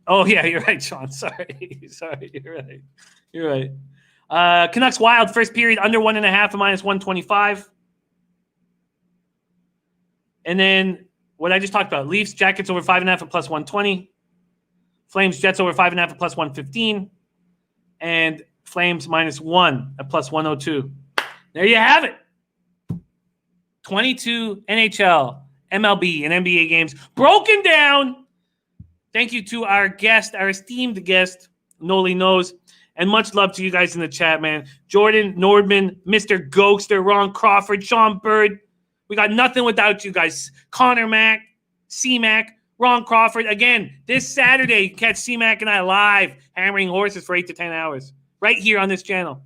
Oh, yeah, you're right, Sean. Sorry, you're right. Canucks Wild, first period, under 1.5 at -125. And then what I just talked about. Leafs, Jackets over 5.5 at plus 120. Flames, Jets over 5.5 at plus 115. And Flames -1 at plus 102. There you have it. 22 NHL, MLB, and NBA games broken down. Thank you to our guest, our esteemed guest, Nolly Knows. And much love to you guys in the chat, man. Jordan, Nordman, Mr. Ghoster, Ron Crawford, Sean Bird. We got nothing without you guys. Connor Mack, C-Mac, Ron Crawford. Again, this Saturday, catch C-Mac and I live hammering horses for 8 to 10 hours. Right here on this channel.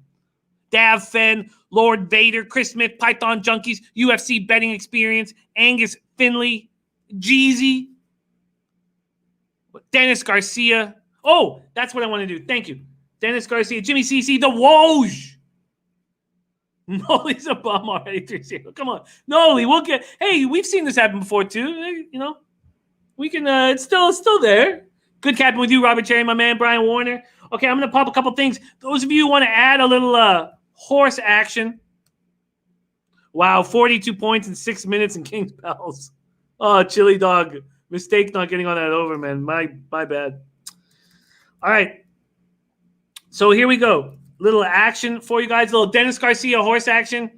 Dav Fenn, Lord Vader, Chris Smith, Python Junkies, UFC Betting Experience, Angus Finley, Jeezy, Dennis Garcia. Oh, that's what I want to do. Thank you. Dennis Garcia, Jimmy CC, the Woj. Nolly's a bum already. 3-0. Come on. Nolly, we'll get. Hey, we've seen this happen before too. You know, we can. It's still there. Good capping with you, Robert Cherry, my man, Brian Warner. Okay, I'm gonna pop a couple things. Those of you who want to add a little horse action. Wow, 42 points in 6 minutes in King's Pals. Oh, Chili Dog. Mistake not getting on that over, man. My bad. All right. So here we go. Little action for you guys. A little Dennis Garcia horse action.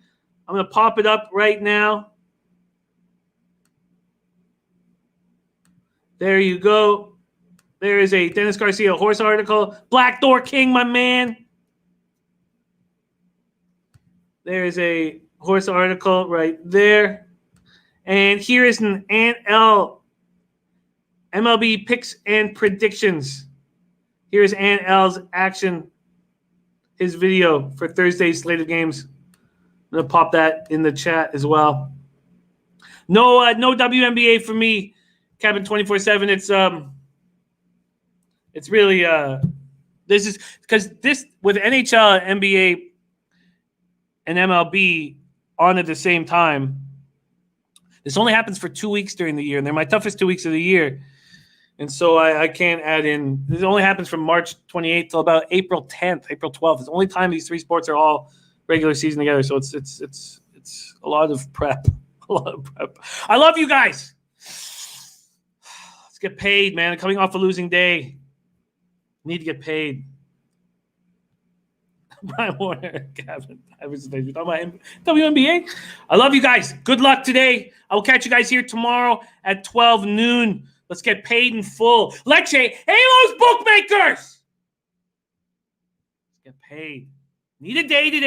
I'm going to pop it up right now. There you go. There is a Dennis Garcia horse article. Black Door King, my man. There is a horse article right there. And here is an Ant L MLB picks and predictions. Here's Ant L's action, his video for Thursday's slate of games. I'm going to pop that in the chat as well. No WNBA for me, Cabin 24/7. It's really this is because this with NHL, NBA, and MLB on at the same time. This only happens for 2 weeks during the year, and they're my toughest 2 weeks of the year. And so I can't add in. This only happens from March 28th till about April 10th, April 12th. It's the only time these three sports are all regular season together. So it's a lot of prep. A lot of prep. I love you guys. Let's get paid, man. Coming off a losing day. Need to get paid. Brian Warner, Gavin, I was talking about WNBA. I love you guys. Good luck today. I will catch you guys here tomorrow at 12 noon. Let's get paid in full. Lecce, Halos bookmakers. Let's get paid. Need a day today.